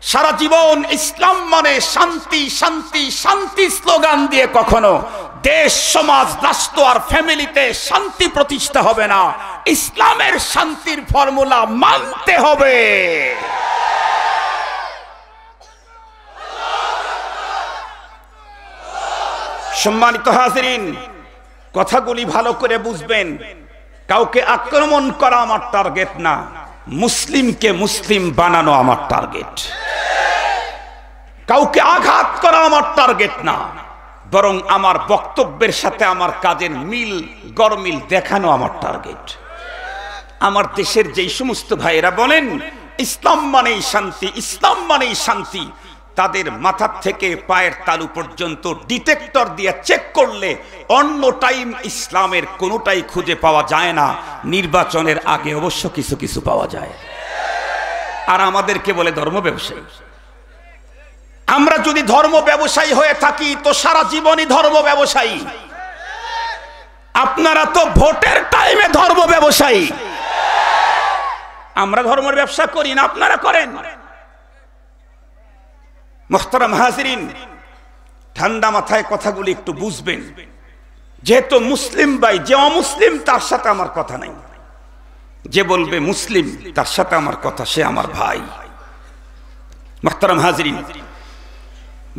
Speaker 1: সারা জীবন ইসলাম মানে শান্তি শান্তি শান্তি স্লোগান দিয়ে কখনো দেশ সমাজ রাষ্ট্র আর ফ্যামিলিতে শান্তি প্রতিষ্ঠা হবে না। ইসলামের শান্তির ফর্মুলা মানতে হবে। সম্মানিত হাজিরিন, কথাগুলি ভালো করে বুঝবেন। কাউকে আক্রমণ করা আমার টার্গেট না, মুসলিমকে মুসলিম বানানো আমার টার্গেট। কাউকে আঘাত করা আমার টার্গেট না, বরং আমার বক্তব্যের সাথে আমার কাজের মিল গরমিল দেখানো আমার টার্গেট। আমার দেশের যেই সমস্ত ভাইয়েরা বলেন ইসলাম মানেই শান্তি, ইসলাম মানেই শান্তি, তাদের মাথার থেকে পায়ের তালু পর্যন্ত ডিটেক্টর দিয়ে চেক করলে অন্য টাইম ইসলামের কোনোটাই খুঁজে পাওয়া যায় না। নির্বাচনের আগে অবশ্য কিছু কিছু পাওয়া যায়। আর আমাদেরকে বলে ধর্ম ব্যবসায়ী। আমরা যদি ধর্ম ব্যবসায়ী হয়ে থাকি তো সারা জীবনই ধর্ম ব্যবসায়ী। আপনারা তো ভোটের টাইমে ধর্ম ব্যবসায়ী। আমরা ধর্মের ব্যবসা করি না, আপনারা করেন। মুহতারাম হাজিরিন, ঠান্ডা মাথায় কথাগুলি একটু বুঝবেন। যেহেতু মুসলিম ভাই, যে অমুসলিম তার সাথে আমার কথা নাই। যে বলবে মুসলিম তার সাথে আমার কথা, সে আমার ভাই। মুহতারাম হাজিরিন,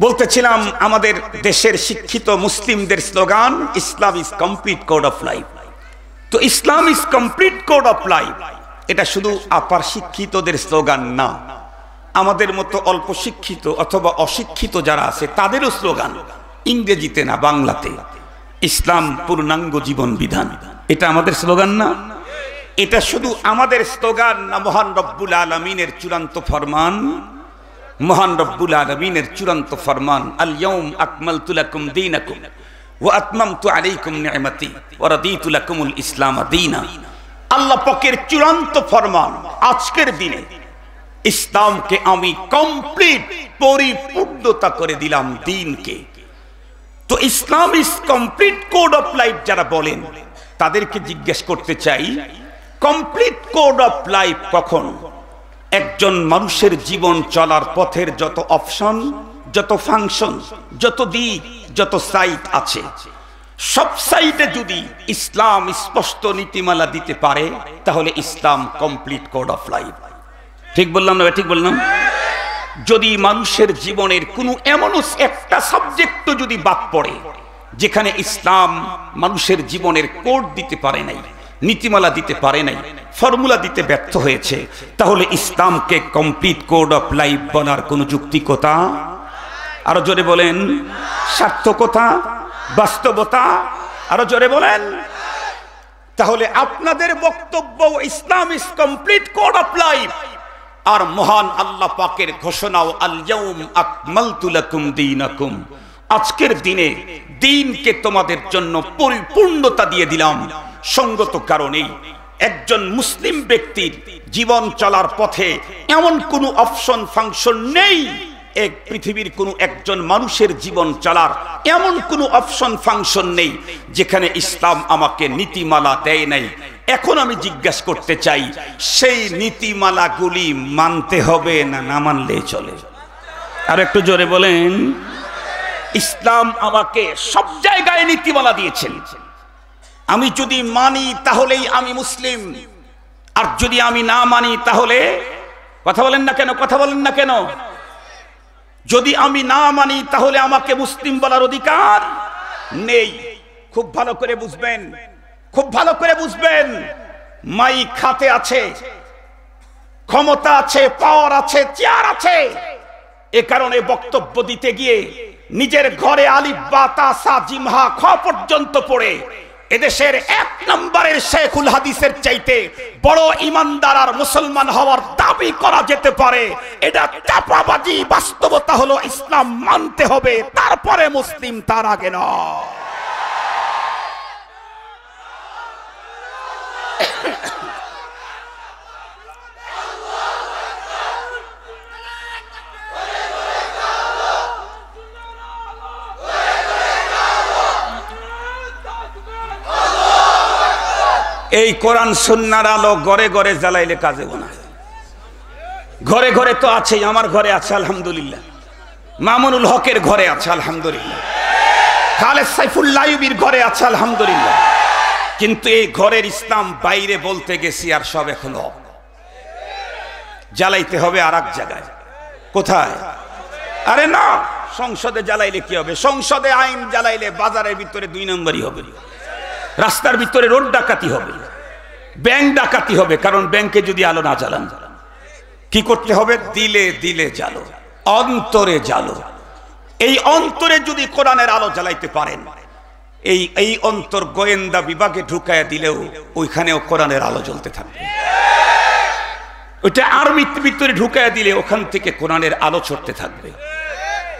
Speaker 1: বলতেছিলাম আমাদের দেশের শিক্ষিত মুসলিমদের slogan Islam is complete code of life. তো Islam is complete code of life এটা শুধু আপার শিক্ষিতদের স্লোগান না, আমাদের মতো অল্প শিক্ষিত অথবা অশিক্ষিত যারা আছে তাদেরও স্লোগান। ইংরেজিতে না, বাংলাতে ইসলাম পূর্ণাঙ্গ জীবন বিধান, এটা আমাদের স্লোগান না। এটা শুধু আমাদের স্লোগান না, মহান রব্বুল আলামিনের চূড়ান্ত ফরমান। মহান রব্বুল আলামিনের চূড়ান্ত ফরমান, আল ইয়াউম আকমালতু লাকুম দীনাকুম ওয়া আতমামতু আলাইকুম নি'মাতি ওয়া রাদিতু লাকুমুল ইসলাম দীনা। আল্লাহ পাকের চূড়ান্ত ফরমান, আজকের দিনে ইসলামকে আমি কমপ্লিট পরিপূর্ণতা করে দিলাম দ্বীনকে। তো Islam is complete code of life যারা বলেন তাদেরকে জিজ্ঞেস করতে চাই, কমপ্লিট কোড অফ লাইফ কখন? একজন মানুষের জীবন চলার পথের যত অপশন, যত ফাংশন, যত দিক, যত সাইট আছে, সব সাইটে যদি ইসলাম স্পষ্ট নীতিমালা দিতে পারে তাহলে ইসলাম কমপ্লিট কোড অফ লাইফ। ঠিক বললাম না? ঠিক বললাম? যদি মানুষের জীবনের কোনো এমন একটা সাবজেক্ট যদি বাদ পড়ে যেখানে ইসলাম মানুষের জীবনের কোড দিতে পারে নাই, নীতিমালা দিতে পারে নাই, ফর্মুলা দিতে ব্যর্থ হয়েছে, তাহলে ইসলামকে কমপ্লিট কোড অফ লাইফ বলার কোনো যৌক্তিকতা, আরো জোরে বলেন সার্থকতা, বাস্তবতা, আরো জোরে বলেন। তাহলে আপনাদের বক্তব্য Islam is complete code of life, আর মহান আল্লাহ পাকের ঘোষণাও আল ইয়াউম আকমালতু লাকুম দীনাকুম, আজকের দিনে দ্বীনকে তোমাদের জন্য পরিপূর্ণতা দিয়ে দিলাম। সঙ্গত কারণেই একজন মুসলিম ব্যক্তির জীবন চলার পথে এমন কোনো অপশন ফাংশন নেই, এক পৃথিবীর কোনো একজন মানুষের জীবন চলার এমন কোনো অপশন ফাংশন নেই যেখানে ইসলাম আমাকে নীতিমালা দেয় নাই। এখন আমি জিজ্ঞাসা করতে চাই, সেই নীতিমালাগুলি মানতে হবে না না মানলে চলে? আর একটু জোরে বলেন। ইসলাম আমাকে সব জায়গায় নীতিমালা দিয়েছেন। আমি যদি মানি তাহলেই আমি মুসলিম, আর যদি আমি না মানি তাহলে, কথা বলেন না কেন? কথা বলেন না কেন? যদি আমি না মানি তাহলে আমাকে মুসলিম বলার অধিকার নেই। খুব ভালো করে বুঝবেন, খুব ভালো করে বুঝবেন। মাইক হাতে আছে, ক্ষমতা আছে, পাওয়ার আছে, চেয়ার আছে, এ কারণে বক্তব্য দিতে গিয়ে নিজের ঘরে আলিফ বা তা সা জিম হা খ পর্যন্ত পড়ে এদেশের এক নম্বরের শেখুল হাদিসের চাইতে বড় ইমানদার আর মুসলমান হওয়ার দাবি করা যেতে পারে, এটা চাপাবাজি। বাস্তবতা হলো ইসলাম মানতে হবে, তারপরে মুসলিম, তার আগে নয়। এই কোরআন সুন্নাহর আলো ঘরে ঘরে জ্বালাইলে কাজে না। ঘরে ঘরে তো আছেই, আমার ঘরে আছে আলহামদুলিল্লাহ, মামুনুল হকের ঘরে আছে আলহামদুলিল্লাহ, খালেদ সাইফুল্লাহ আইয়ুবীর ঘরে আছে আলহামদুলিল্লাহ। কিন্তু এই ঘরের ইসলাম বাইরে বলতে গেছি আর সব এখনো জ্বালাইতে হবে আর এক জায়গায়। কোথায়? আরে না, সংসদে জ্বালাইলে কি হবে? সংসদে আইন জ্বালাইলে বাজারের ভিতরে 2 নম্বরই হবে, রাস্তার ভিতরে রোড ডাকাতি হবে, ব্যাংক ডাকাতি হবে। কারণ ব্যাংকে যদি আলো না জ্বালান, কি করতে হবে? দিলে দিলে জ্বালো, অন্তরে জ্বালো। এই অন্তরে যদি কোরআনের আলো জ্বালাইতে পারেন, এই অন্তর গোয়েন্দা বিভাগে ঢুকায়া দিলেও ওইখানেও কোরআনের আলো জ্বলতে থাকবে। ওইটা আর্মির ভিতরে ঢুকায়া দিলে ওখান থেকে কোরআনের আলো ছড়তে থাকবে।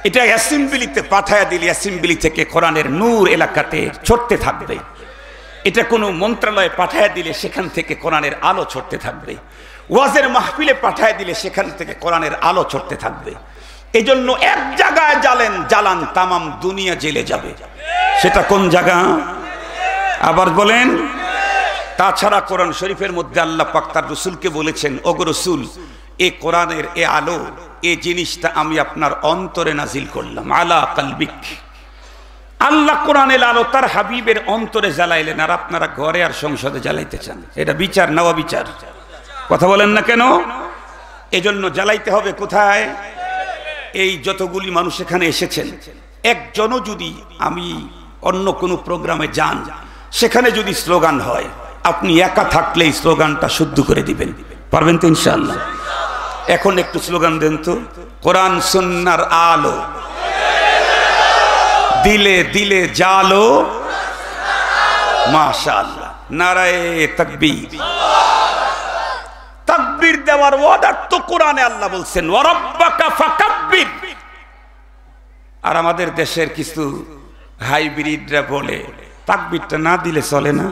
Speaker 1: এটা অ্যাসেম্বলিতে পাঠায়া দিলে অ্যাসেম্বলি থেকে কোরআনের নূর এলাকাতে ছড়তে থাকবে। এটা কোনো মন্ত্রণালয়ে পাঠায়া দিলে সেখান থেকে কোরআনের আলো ছড়তে থাকবে। ওয়াজের মাহফিলে পাঠায়া দিলে সেখান থেকে কোরআনের আলো ছড়তে থাকবে। এই জন্য এক জায়গায় জ্বালান তামাম দুনিয়া জেলে যাবে। সেটা কোন জায়গা? আবার বলেন। তাছাড়া কোরআন শরীফের মধ্যে আল্লাহ পাক তার রাসূলকে বলেছেন, ওগো রাসূল, এই কোরআনের এই আলো, এই জিনিসটা আমি আপনার অন্তরে নাজিল করলাম, আলা কলবিক। আল্লাহ কোরআনের আলো তার হাবিবের অন্তরে জ্বালাইলেন, আর আপনারা ঘরে আর সংসদে জ্বালাইতে চান। এটা বিচার না অবিচার? কথা বলেন না কেন? এজন্য জ্বালাইতে হবে কোথায়? এই যতগুলি মানুষ এখানে এসেছেন, একজনও যদি আমি অন্য কোনো প্রোগ্রামে যান, সেখানে যদি স্লোগান হয়, আপনি একা থাকলেই স্লোগানটা শুদ্ধ করে দিবেন। পারবেন তো ইনশাআল্লাহ? এখন একটু স্লোগান দেন তো। কোরআন সুন্নাহর আলো, দিলে দিলে জালো, মাশাআল্লাহ, নারায়ে তাকবীর। তাকবীর দেওয়ার ওয়ার্ডার তো কোরআনে আল্লাহ বলছেন, ওয়া রাব্বাকা ফাকাব্বির। আর আমাদের দেশের কিছু হাইব্রিডরা বলে তাকবীরটা না দিলে চলে না।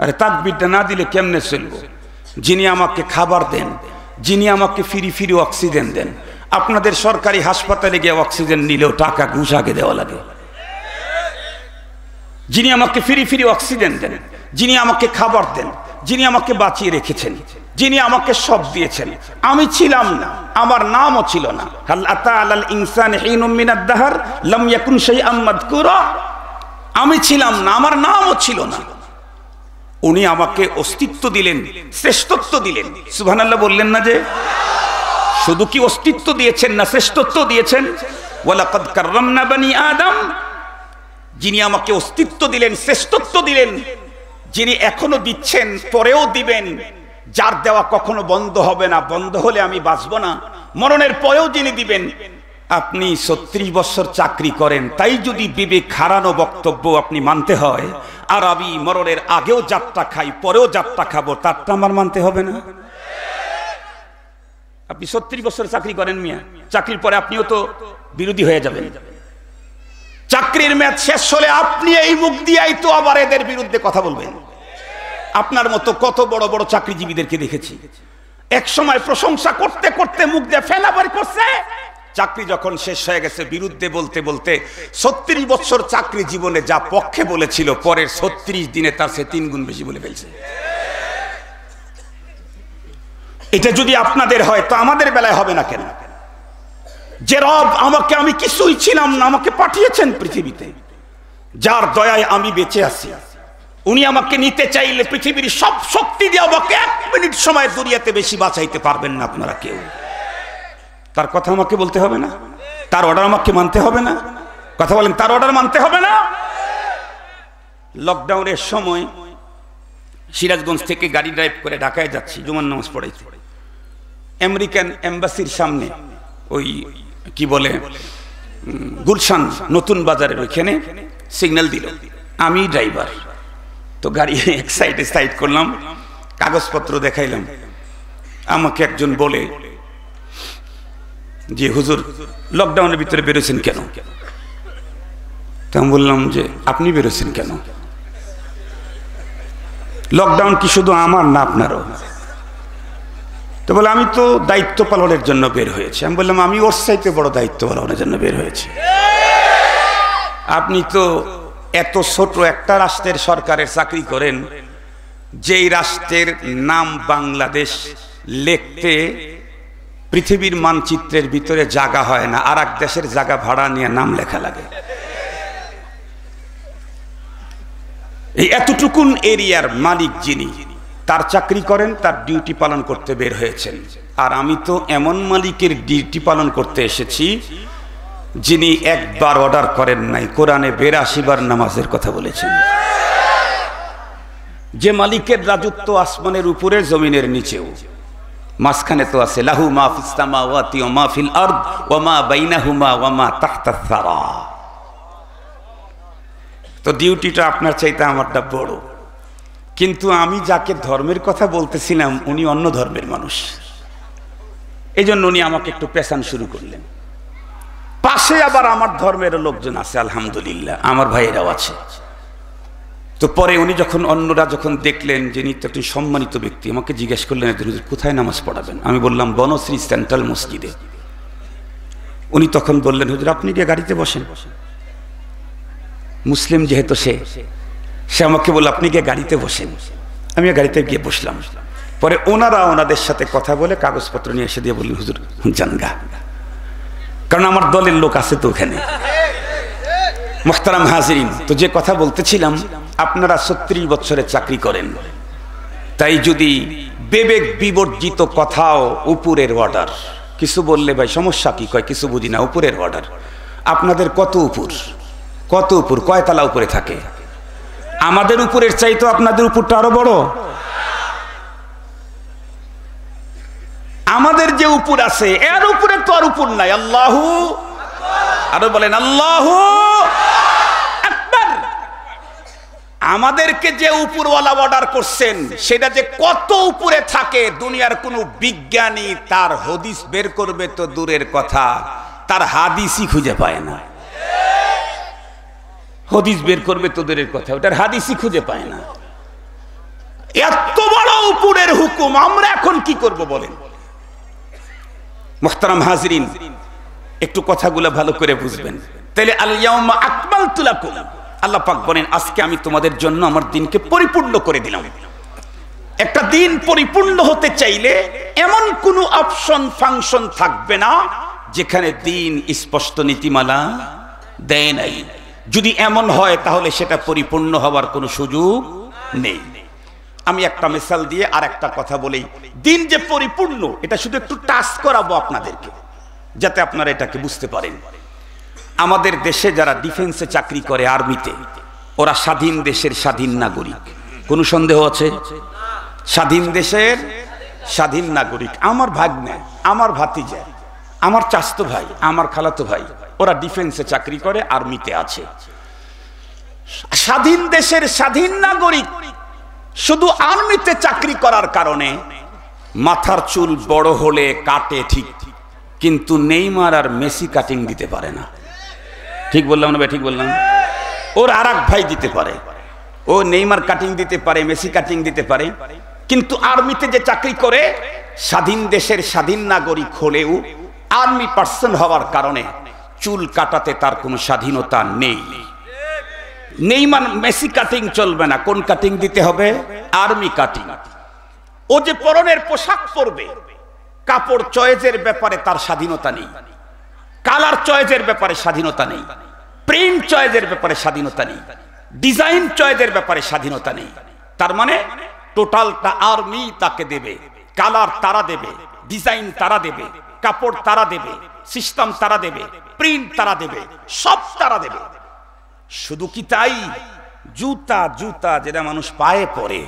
Speaker 1: আরে তাকবীরটা না দিলে কেমনে চলবো? যিনি আমাকে খাবার দেন, যিনি আমাকে ফ্রি ফ্রি অক্সিজেন দেন, আপনাদের সরকারি হাসপাতালে গিয়ে অক্সিজেন নিলেও টাকা ঘুষ আগে দেওয়া লাগে। যিনি আমাকে ফ্রি ফ্রি অক্সিজেন দেন, যিনি আমাকে খাবার দেন, যিনি আমাকে বাঁচিয়ে রেখেছেন, যিনি আমাকে সব দিয়েছেন, আমি ছিলাম না, আমার নামও ছিল না। হাল আতা আলাল ইনসানি হিনুম মিনাদ দাহর লাম ইয়াকুন শাইআম মাযকুরা। আমি ছিলাম না, আমার নামও ছিল না। উনি আমাকে অস্তিত্ব দিলেন, শ্রেষ্ঠত্ব দিলেন। সুবহানাল্লাহ বললেন না? যে শুধু কি অস্তিত্ব দিয়েছেন না, শ্রেষ্ঠত্ব দিয়েছেন। ওয়ালাকাদ কাররামনা বানি আদম। যিনি আমাকে অস্তিত্ব দিলেন, শ্রেষ্ঠত্ব দিলেন, যিনি এখনো দিচ্ছেন, পরেও দিবেন, যার দেওয়া কখনো বন্ধ হবে না, বন্ধ হলে আমি বাঁচব না, মরণের পরেও যিনি দিবেন। আপনি 36 বছর চাকরি করেন, তাই যদি বিবেক হারানো বক্তব্য আপনি মানতে হয়, আর আমি মরণের আগেও যাত্রা খাই, পরেও যাত্রা খাবো, তারটা আমার মানতে হবে না? আপনি 36 বছর চাকরি করেন মিয়া, চাকরির পরে আপনিও তো বিরোধী হয়ে যাবেন। চাকরির মেয়াদ শেষ হলে আপনি এই মুখ দিয়েই তো আবার এদের বিরুদ্ধে কথা বলবেন। আপনার মতো কত বড় বড় চাকরিজীবীদেরকে দেখেছি, এক সময় প্রশংসা করতে করতে মুখ দিয়ে ফেলাবারি করছে, চাকরি যখন শেষ হয়ে গেছে বিরুদ্ধে বলতে বলতে 36 বছর চাকরি জীবনে যা পক্ষে বলেছিল, পরের 36 দিনে তার সে 3 গুণ বেশি বলে ফেলছে। এটা যদি আপনাদের হয় তো আমাদের বেলায় হবে না কেন? যে রব আমাকে, আমি কিছুই ছিলাম না, আমাকে পাঠিয়েছেন পৃথিবীতে, যার দয়ায় আমি বেঁচে আছি, উনি আমাকে নিতে চাইলে পৃথিবীর সব শক্তি দিয়ে আমাকে 1 মিনিট সময় দুনিয়াতে বেশি বাঁচাইতে পারবেন না আপনারা কেউ। তার কথা আমাকে বলতে হবে না? তার অর্ডার আমাকে মানতে হবে না? কথা বলেন, তার অর্ডার মানতে হবে না? লকডাউনের সময় সিরাজগঞ্জ থেকে গাড়ি ড্রাইভ করে ঢাকায় যাচ্ছি, জুমার নামাজ পড়াইছি। আমেরিকান এম্বাসির সামনে ওই কি বলে গুলশান নতুন বাজারের ওইখানে সিগন্যাল দিল, আমি ড্রাইভার, তো গাড়ি এক সাইডে সাইড করলাম, কাগজপত্র দেখাইলাম। আমাকে একজন বলে যে হুজুর লকডাউনের ভিতরে বেরোছেন কেন? তো আমি বললাম যে আপনি বেরোছেন কেন? লকডাউন কি শুধু আমার না আপনারও? তো বলে আমি তো দায়িত্ব পালনের জন্য বের হয়েছি। আমি বললাম আমি ওর চাইতে বড় দায়িত্ব পালনের জন্য বের হয়েছি। আপনি তো এত ছোট একটা রাষ্ট্রের সরকারের চাকরি করেন, যেই রাষ্ট্রের নাম বাংলাদেশ, লিখতে পৃথিবীর মানচিত্রের ভিতরে জায়গা হয় না, আর এক দেশের জায়গা ভাড়া নিয়ে নাম লেখা লাগে। এই এতটুকুন এরিয়ার মালিক যিনি, তার চাকরি করেন, তার ডিউটি পালন করতে বের হয়েছেন। আর আমি তো এমন মালিকের ডিউটি পালন করতে এসেছি যিনি একবার অর্ডার করেন নাই, কোরআনে 82 বার নামাজের কথা বলেছেন। যে মালিকের রাজত্ব আসমানের উপরে জমিনের নিচেও, মাঝখানে তো আছে লাহু মা ফিস সামাওয়াতি ওয়া মা ফিল আরদ ওয়া মা বাইনাহুমা ওয়া মা তাহতাস সারা। তো ডিউটিটা আপনার চাইতে আমারটা বড়, কিন্তু আমি যাকে ধর্মের কথা বলতেছিলাম উনি অন্য ধর্মের মানুষ, এই জন্য উনি আমাকে একটু পেছান শুরু করলেন। পাশে আবার আমার ধর্মের লোকজন আছে, আলহামদুলিল্লাহ, আমার ভাইয়েরাও আছে। তো পরে উনি যখন, অন্যরা যখন দেখলেন যে ইনি তো একটি সম্মানিত ব্যক্তি, আমাকে জিজ্ঞেস করলেন হুজুর কোথায় নামাজ পড়াবেন? আমি বললাম বনশ্রী সেন্ট্রাল মসজিদে। উনি তখন বললেন হুজুর আপনি গিয়ে গাড়িতে বসেন। মুসলিম যেহেতু সে আমাকে বলল আপনি গিয়ে গাড়িতে বসেন। আমি গাড়িতে গিয়ে বসলাম। পরে ওনারা ওনাদের সাথে কথা বলে কাগজপত্র নিয়ে এসে দিয়ে বললেন হুজুর জানগা, কারণ আমার দলের লোক আছে তো ওখানে। মুহতারাম হাজিরিন, তো যে কথা বলতেছিলাম, আপনারা 36 বছরে চাকরি করেন, তাই যদি বিবেক বিবর্জিত কথাও উপরের অর্ডার, কিছু বললে ভাই সমস্যা কি, কয় কিছু বুঝি না, উপরের অর্ডার। আপনাদের কত উপর, কত উপর, কয়তলা উপরে থাকে? আমাদের উপরের চাইতো আপনাদের উপরটা আরো বড়। আমাদের যে উপর আছে এর উপরে তো আর উপর নাই। আল্লাহু, আরো বলেন আল্লাহু আকবার। আমাদেরকে যে উপরওয়ালা অর্ডার করছেন সেটা যে কত উপরে থাকে দুনিয়ার কোন বিজ্ঞানী তার হাদিস বের করবে তো দূরের কথা, তার হাদিসই খুঁজে পায় না। হাদিস বের করবে তো দূরের কথা, ওটার হাদিসই খুঁজে পায় না। এত বড় উপরের হুকুম, আমরা এখন কি করব বলেন? মুহতারাম হাজিরিন, একটু কথাগুলো ভালো করে বুঝবেন। তাহলে আল ইয়াউমা আকমালতু লাকুম, আল্লাহ পাক বলেন আজকে আমি তোমাদের জন্য আমার দিনকে পরিপূর্ণ করে দিলাম। একটা দিন পরিপূর্ণ হতে চাইলে এমন কোন অপশন ফাংশন থাকবে না যেখানে দিন স্পষ্ট নীতিমালা দেয় নাই। যদি এমন হয় তাহলে সেটা পরিপূর্ণ হওয়ার কোনো সুযোগ নেই। আমি একটা মিসাল দিয়ে আর একটা কথা বলি। দিন যে পরিপূর্ণ এটা শুধু একটু টাচ করাবো আপনাদেরকে, যাতে আপনারা এটাকে বুঝতে পারেন। আমাদের দেশে যারা ডিফেন্সে চাকরি করে, আর্মিতে, ওরা স্বাধীন দেশের স্বাধীন নাগরিক। কোনো সন্দেহ আছে? স্বাধীন দেশের স্বাধীন নাগরিক। আমার ভাগ্নে, আমার ভাতিজা, আমার চাচতো ভাই, আমার খালাতো ভাই, ওরা ডিফেন্সে চাকরি করে, আর্মিতে আছে। স্বাধীন দেশের স্বাধীন নাগরিক শুধু আর্মিতে চাকরি করার কারণে মাথার চুল বড় হলে কাটে ঠিক, কিন্তু নেইমার আর মেসি কাটিং দিতে পারে না। ঠিক বললাম না ভাই? ঠিক বললাম? ওর আর এক ভাই দিতে পারে, ও নেইমার কাটিং দিতে পারে, মেসি কাটিং দিতে পারে, কিন্তু আর্মিতে যে চাকরি করে স্বাধীন দেশের স্বাধীন নাগরিক হলেও আর্মি পার্সন হওয়ার কারণে চুল কাটাতে তার কোনো স্বাধীনতা নেই। নেইমার মেসি কাটিং চলবে না, কোন কাটিং দিতে হবে? Army cutting. ও যে পরনের পোশাক পরবে, কাপড় চয়েসের ব্যাপারে তার স্বাধীনতা নেই, কালার চয়েসের ব্যাপারে স্বাধীনতা নেই, প্রিন্ট চয়েসের ব্যাপারে স্বাধীনতা নেই, ডিজাইন চয়েসের ব্যাপারে স্বাধীনতা নেই। তার মানে টোটালটা আর্মি তাকে দেবে, কালার তারা দেবে, ডিজাইন তারা দেবে, কাপড় তারা দেবে, সিস্টেম তারা দেবে, প্রিন্ট তারা দেবে, সব তারা দেবে। শুধু কি তাই? জুতা, জুতা যেটা মানুষ পায়ে পরে,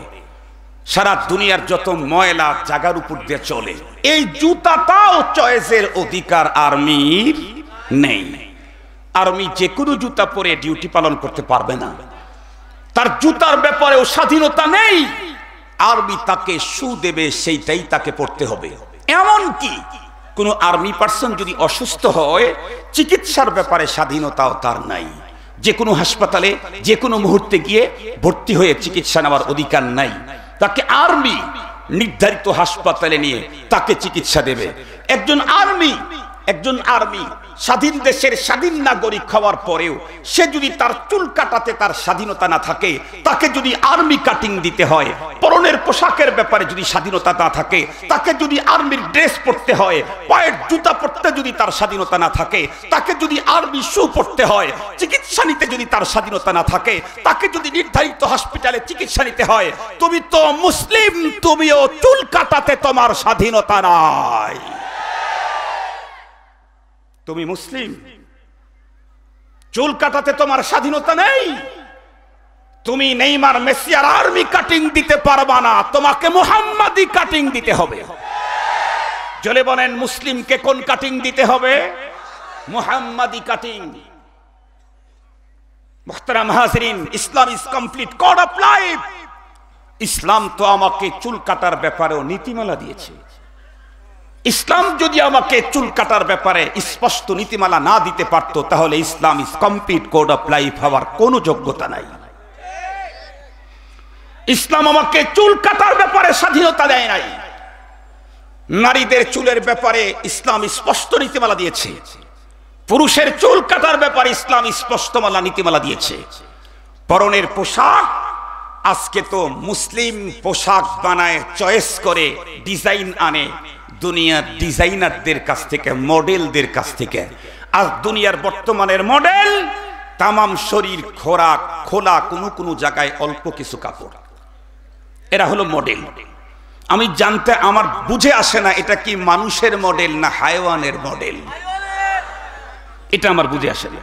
Speaker 1: সারা দুনিয়ার যত ময়লা জায়গার উপর দিয়ে চলে, এই জুতাটাও চয়েসের অধিকার আর্মির নেই। আর্মি যে কোনো জুতা পরে ডিউটি পালন করতে পারবে না, তার জুতার ব্যাপারেও স্বাধীনতা নেই। আর্মি তাকে শু দেবে, সেইটাই তাকে পড়তে হবে। এমনকি কোন আর্মি পার্সন যদি অসুস্থ হয়, চিকিৎসার ব্যাপারে স্বাধীনতাও তার নাই। যে কোনো হাসপাতালে যে কোনো মুহূর্তে গিয়ে ভর্তি হয়ে চিকিৎসা নেওয়ার অধিকার নাই। তাকে আর্মি নির্ধারিত হাসপাতালে নিয়ে তাকে চিকিৎসা দেবে। একজন আর্মি স্বাধীন দেশের স্বাধীন নাগরিক হওয়ার পরেও সে যদি তার চুল কাটাতে তার স্বাধীনতা না থাকে, তাকে যদি আর্মি কাটিং দিতে হয়, পরনের পোশাকের ব্যাপারে যদি স্বাধীনতা না থাকে, তাকে যদি আর্মির ড্রেস পরতে হয়, পায়ের জুতা পরতে যদি তার স্বাধীনতা না থাকে, তাকে যদি আর্মি শু পরতে হয়, চিকিৎসা নিতে যদি তার স্বাধীনতা না থাকে, তাকে যদি নির্ধারিত হসপিটালে চিকিৎসা নিতে হয়, তুমি তো মুসলিম, তুমিও চুল কাটাতে তোমার স্বাধীনতা নাই। তুমি মুসলিম, চুল কাটাতে তোমার স্বাধীনতা নেই। তুমি নেইমার মেসি আর আর্মি কাটিং দিতে পারবা না, তোমাকে মুহাম্মাদি কাটিং দিতে হবে। জলে বলেন মুসলিমকে কোন কাটিং দিতে হবে? মুহাম্মাদি কাটিং। মুহতারাম হাজরিন, Islam is complete code of life. Islam তো আমাকে চুল কাটার ব্যাপারেও নীতিমালা দিয়েছে। ইসলাম যদি আমাকে চুল কাটার ব্যাপারে স্পষ্ট নীতিমালা না দিতে পারতো, তাহলে Islam is complete code of life হওয়ার কোনো যোগ্যতা নাই। ইসলাম আমাকে চুল কাটার ব্যাপারে স্বাধীনতা দেয় নাই। নারীদের চুলের ব্যাপারে ইসলাম স্পষ্ট নীতিমালা দিয়েছে। পুরুষের চুল কাটার ব্যাপারে ইসলাম স্পষ্ট নীতিমালা দিয়েছে। পরনের পোশাক, আজকে তো মুসলিম পোশাক বানায়, চয়েস করে, ডিজাইন আনে দুনিয়ার ডিজাইনারদের কাছ থেকে, মডেলদের কাছ থেকে। আর দুনিয়ার বর্তমানের মডেল তামাম শরীর খোলা, কোনো জায়গায় অল্প কিছু কাপড়, এরা হলো মডেল। আমি জানতে আমার বুঝে আসে না এটা কি মানুষের মডেল না হায়ওয়ানের মডেল, এটা আমার বুঝে আসে না।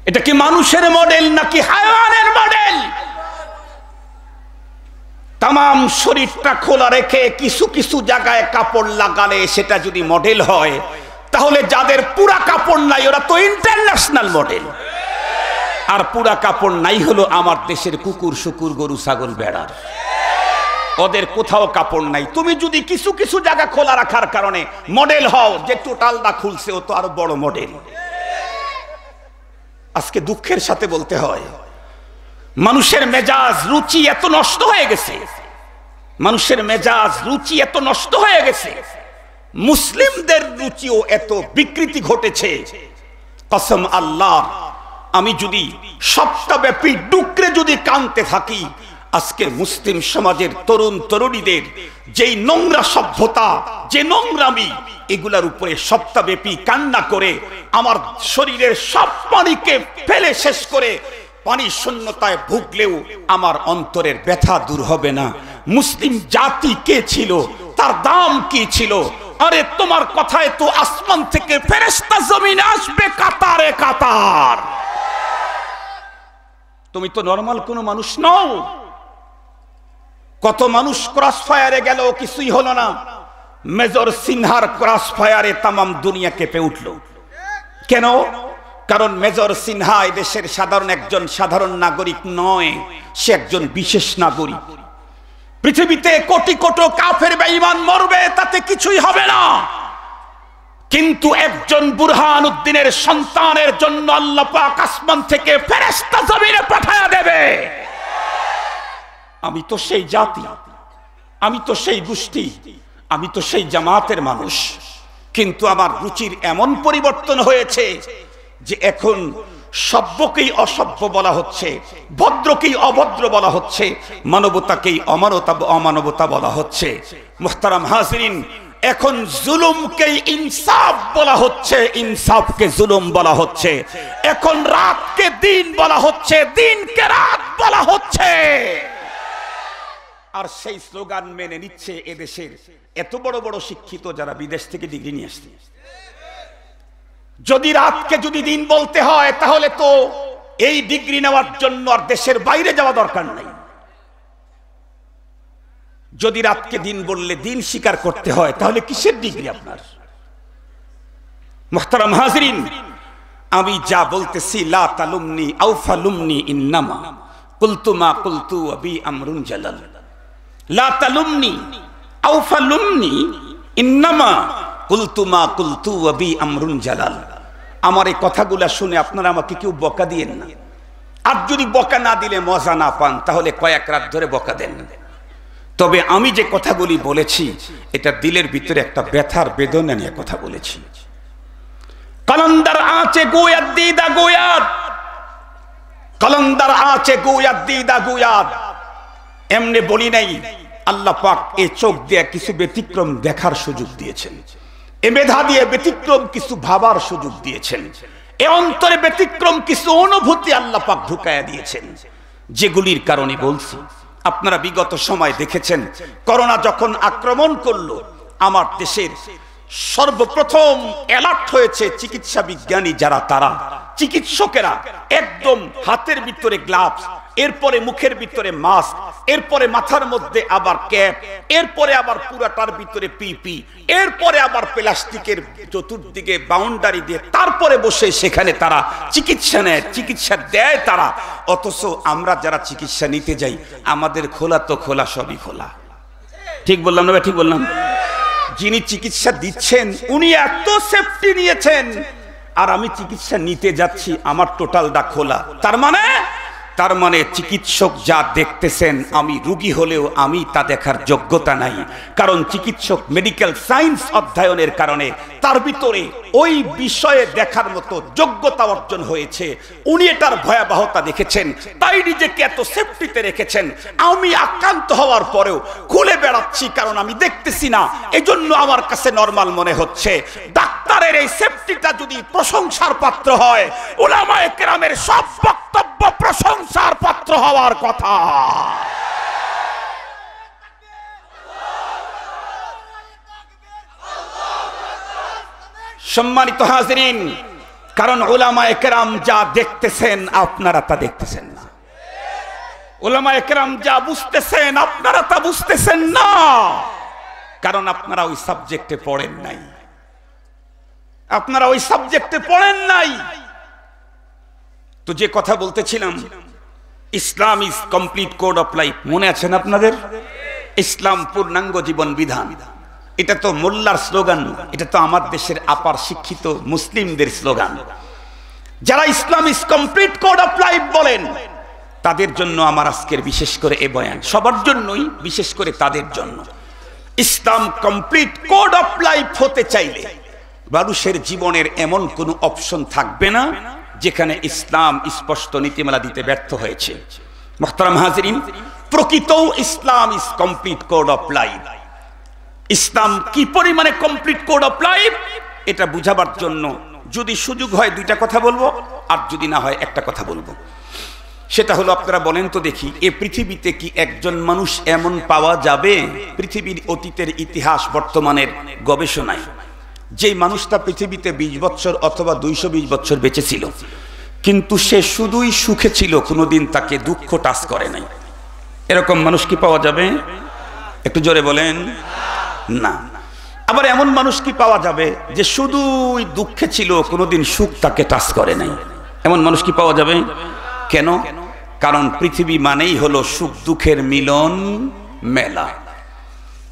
Speaker 1: এটা কি মানুষের মডেল নাকি হায়ওয়ানের মডেল? তামাম শরীরটা খোলা রেখে কিছু জায়গায় কাপড় লাগালে সেটা যদি মডেল হয়, তাহলে যাদের পুরা কাপড় নাই ওরা তো ইন্টারন্যাশনাল মডেল। আর পুরা কাপড় নাই হলো আমার দেশের কুকুর, শুকুর, গরু, ছাগল, বেড়ার, ওদের কোথাও কাপড় নাই। তুমি যদি কিছু জায়গা খোলা রাখার কারণে মডেল হও, যে টোটালটা খুলছে ও তো আরো বড় মডেল। আজকে দুঃখের সাথে বলতে হয়, মানুষের মেজাজ রুচি এত নষ্ট হয়ে গেছে, মানুষের মেজাজ রুচি এত নষ্ট হয়ে গেছে, মুসলিমদের রুচিও এত বিকৃতি ঘটেছে। কসম আল্লাহ, আমি যদি সপ্তাহব্যাপী ডুকরে যদি কাঁদতে থাকি, আজকে মুসলিম সমাজের তরুণ তরুণীদের যেই নোংরা সভ্যতা, যে নোংরামি, এগুলার উপরে সপ্তাহব্যাপী কান্না করে আমার শরীরের সব পানিকে ফেলে শেষ করে পানি শূন্যতায় ভুগলেও আমার অন্তরের ব্যথা দূর হবে না। মুসলিম জাতি কে ছিল, তার দাম কি ছিল? আরে তোমার কথায় তো আসমান থেকে ফেরেশতা জমিনে আসবে কাতারে কাতার। তুমি তো নরমাল কোনো মানুষ নও। কত মানুষ ক্রস ফায়ারে গেল, কিছুই হলো না। মেজর সিনহার ক্রস ফায়ারে তামাম দুনিয়া কেঁপে উঠল। কেন? কারণ মেজর সিনহা দেশের একজন সাধারণ নাগরিক নয়, সে একজন বিশেষ নাগরিক। পৃথিবীতে কোটি কোটি কাফের বেঈমান মরবে, তাতে কিছুই হবে না, কিন্তু একজন বুরহানুদ্দিনের সন্তানের জন্য আল্লাহ পাক আসমান থেকে ফেরেশতা জমিনে পাঠায়া দেবে। আমি তো সেই জাতি, আমি তো সেই গোষ্ঠী, আমি তো সেই জামাতের মানুষ, কিন্তু আমার রুচির এমন পরিবর্তন হয়েছে যে এখন সভ্যকেই অসভ্য বলা হচ্ছে, ভদ্রকেই অভদ্র বলা হচ্ছে, মানবতাকেই অমানবতা বলা হচ্ছে। মুহতারাম হাজরিন, এখন জুলুমকেই ইনসাফ বলা হচ্ছে, ইনসাফকে জুলুম বলা হচ্ছে। এখন রাতকে দিন বলা হচ্ছে, দিনকে রাত বলা হচ্ছে। আর সেই স্লোগান মেনে নিচ্ছে এদেশের এত বড় বড় শিক্ষিত যারা বিদেশ থেকে ডিগ্রি নিয়ে আসছে। যদি রাতকে যদি দিন বলতে হয়, তাহলে তো এই ডিগ্রি নেওয়ার জন্য আর দেশের বাইরে যাওয়া দরকার নাই। যদি রাতকে দিন বললে দিন স্বীকার করতে হয়, তাহলে কিসের ডিগ্রি আপনার? মুহতারাম হাজরিন, আমি যা বলতেছি, লা তালুমনি আও ফালুমনি ইন্নামা কুলতু মা কুলতু আবি আমরুন জালাল। লা তালুমনি আও ফালুমনি ইন্নামা কুলতু মা কুলতু আবি আমরুন জালাল। আমার এই কথাগুলা শুনে আপনারা আমাকে কেউ বকা দিয়েন না। আর যদি বকা না দিলে মজা না পান, তাহলে কয়েক রাত ধরে বকা দেন। তবে আমি যে কথাগুলি বলেছি, এটা দিলের ভিতরে একটা ব্যথার বেদনা নিয়ে কথা বলেছি। कलंदर आँचे गोयाद दीदा गोयाद, कलंदर आँचे गोयाद दीदा गोयाद। এমনি বলি নাই, আল্লাহ পাক এই চোখ দিয়ে কিছু ব্যতিক্রম দেখার সুযোগ দিয়েছেন, এ মেধা দিয়ে ব্যতিক্রম কিছু ভাবার সুযোগ দিয়েছেন, এ অন্তরে ব্যতিক্রম কিছু অনুভূতি আল্লাহ পাক ঢুকায়া দিয়েছেন, যেগুলির কারণে বলছি। আপনারা বিগত সময় দেখেছেন, করোনা যখন আক্রমণ করলো, আমার দেশের সর্বপ্রথম অ্যালার্ট হয়েছে চিকিৎসা বিজ্ঞানী যারা, তারা চিকিৎসকেরা একদম হাতের ভিতরে গ্লাভস, এরপরে মুখের ভিতরে মাস্ক, এরপরে মাথার মধ্যে আবার ক্যাপ, এরপরে আবার পুরাটার ভিতরে পিপি, এরপরে আবার প্লাস্টিকের চতুর্দিকে বাউন্ডারি দিয়ে তারপরে বসে সেখানে তারা চিকিৎসা নেয়, চিকিৎসা দেয় তারা। অথচ আমরা যারা চিকিৎসা নিতে যাই, আমাদের খোলা তো খোলা, সবই খোলা। ঠিক বললাম না? ঠিক বললাম? যিনি চিকিৎসা দিচ্ছেন উনি এত সেফটি নিয়েছেন, আর আমি চিকিৎসা নিতে যাচ্ছি আমার টোটালটা খোলা। তার মানে চিকিৎসক যা দেখতেছেন, আমি রোগী হলেও আমি তা দেখার যোগ্যতা নাই, কারণ চিকিৎসক মেডিকেল সায়েন্স অধ্যয়নের কারণে তার ভিতরে ওই বিষয়ে দেখার মতো যোগ্যতা অর্জন হয়েছে। উনি এটার ভয়াবহতা দেখেছেন, তাই নিজেকে এত সেফটিতে রেখেছেন। আমি আক্রান্ত হওয়ার পরেও খুলে বেড়াচ্ছি, কারণ আমি দেখতেছি না, এজন্য আমার কাছে নরমাল মনে হচ্ছে। ডাক্তারের এই সেফটিটা যদি প্রশংসার পাত্র হয়, উলামায়ে কেরামের সব বক্তব্য প্রশংসার পাত্র হওয়ার কথা। সম্মানিত হাজিরিন, কারণ উলামায়ে কেরাম যা দেখতেছেন আপনারা তা দেখতেছেন না, উলামায়ে কেরাম যা বুঝতেছেন আপনারা তা বুঝতেছেন না, কারণ আপনারা ওই সাবজেক্টে পড়েন নাই, আপনারা ওই সাবজেক্টে পড়েন নাই। তো যে কথা বলতেছিলাম, Islam is complete code of life, মনে আছেন আপনাদের? ইসলাম পূর্ণাঙ্গ জীবন বিধান। এটা তো মোল্লার স্লোগান, এটা তো আমার দেশের আপার শিক্ষিত মুসলিমদের স্লোগান। যারা Islam is complete code of life বলেন, তাদের জন্য আমার আজকের বিশেষ করে এ বয়ান, সবার জন্যই, বিশেষ করে তাদের জন্য। ইসলাম কমপ্লিট কোড অফ লাইফ হতে চাইলে মানুষের জীবনের এমন কোনো অপশন থাকবে না যেখানে ইসলাম স্পষ্ট নীতিমালা দিতে ব্যর্থ হয়েছে। মুহতারাম হাজিরিন, প্রকৃত Islam is complete code of life. Islam কি পরিমাণে কমপ্লিট কোড অফ লাইফ এটা বুঝাবার জন্য যদি সুযোগ হয় দুইটা কথা বলবো, আর যদি না হয় একটা কথা বলবো। সেটা হলো, আপনারা বলেন তো দেখি, এ পৃথিবীতে কি একজন মানুষ এমন পাওয়া যাবে পৃথিবীর অতীতের ইতিহাস বর্তমানের গবেষণায়, যে মানুষটা পৃথিবীতে 20 বছর অথবা 220 বছর বেঁচে ছিল, কিন্তু সে শুধুই সুখে ছিল, কোনোদিন তাকে দুঃখ টাচ করে নাই? এরকম মানুষ কি পাওয়া যাবে? একটু জোরে বলেন না। আবার এমন মানুষ কি পাওয়া যাবে যে শুধুই দুঃখে ছিল, কোনোদিন সুখ তাকে টাচ করে নাই? এমন মানুষ কি পাওয়া যাবে? কেন? কারণ পৃথিবী মানেই হলো সুখ দুঃখের মিলন মেলা।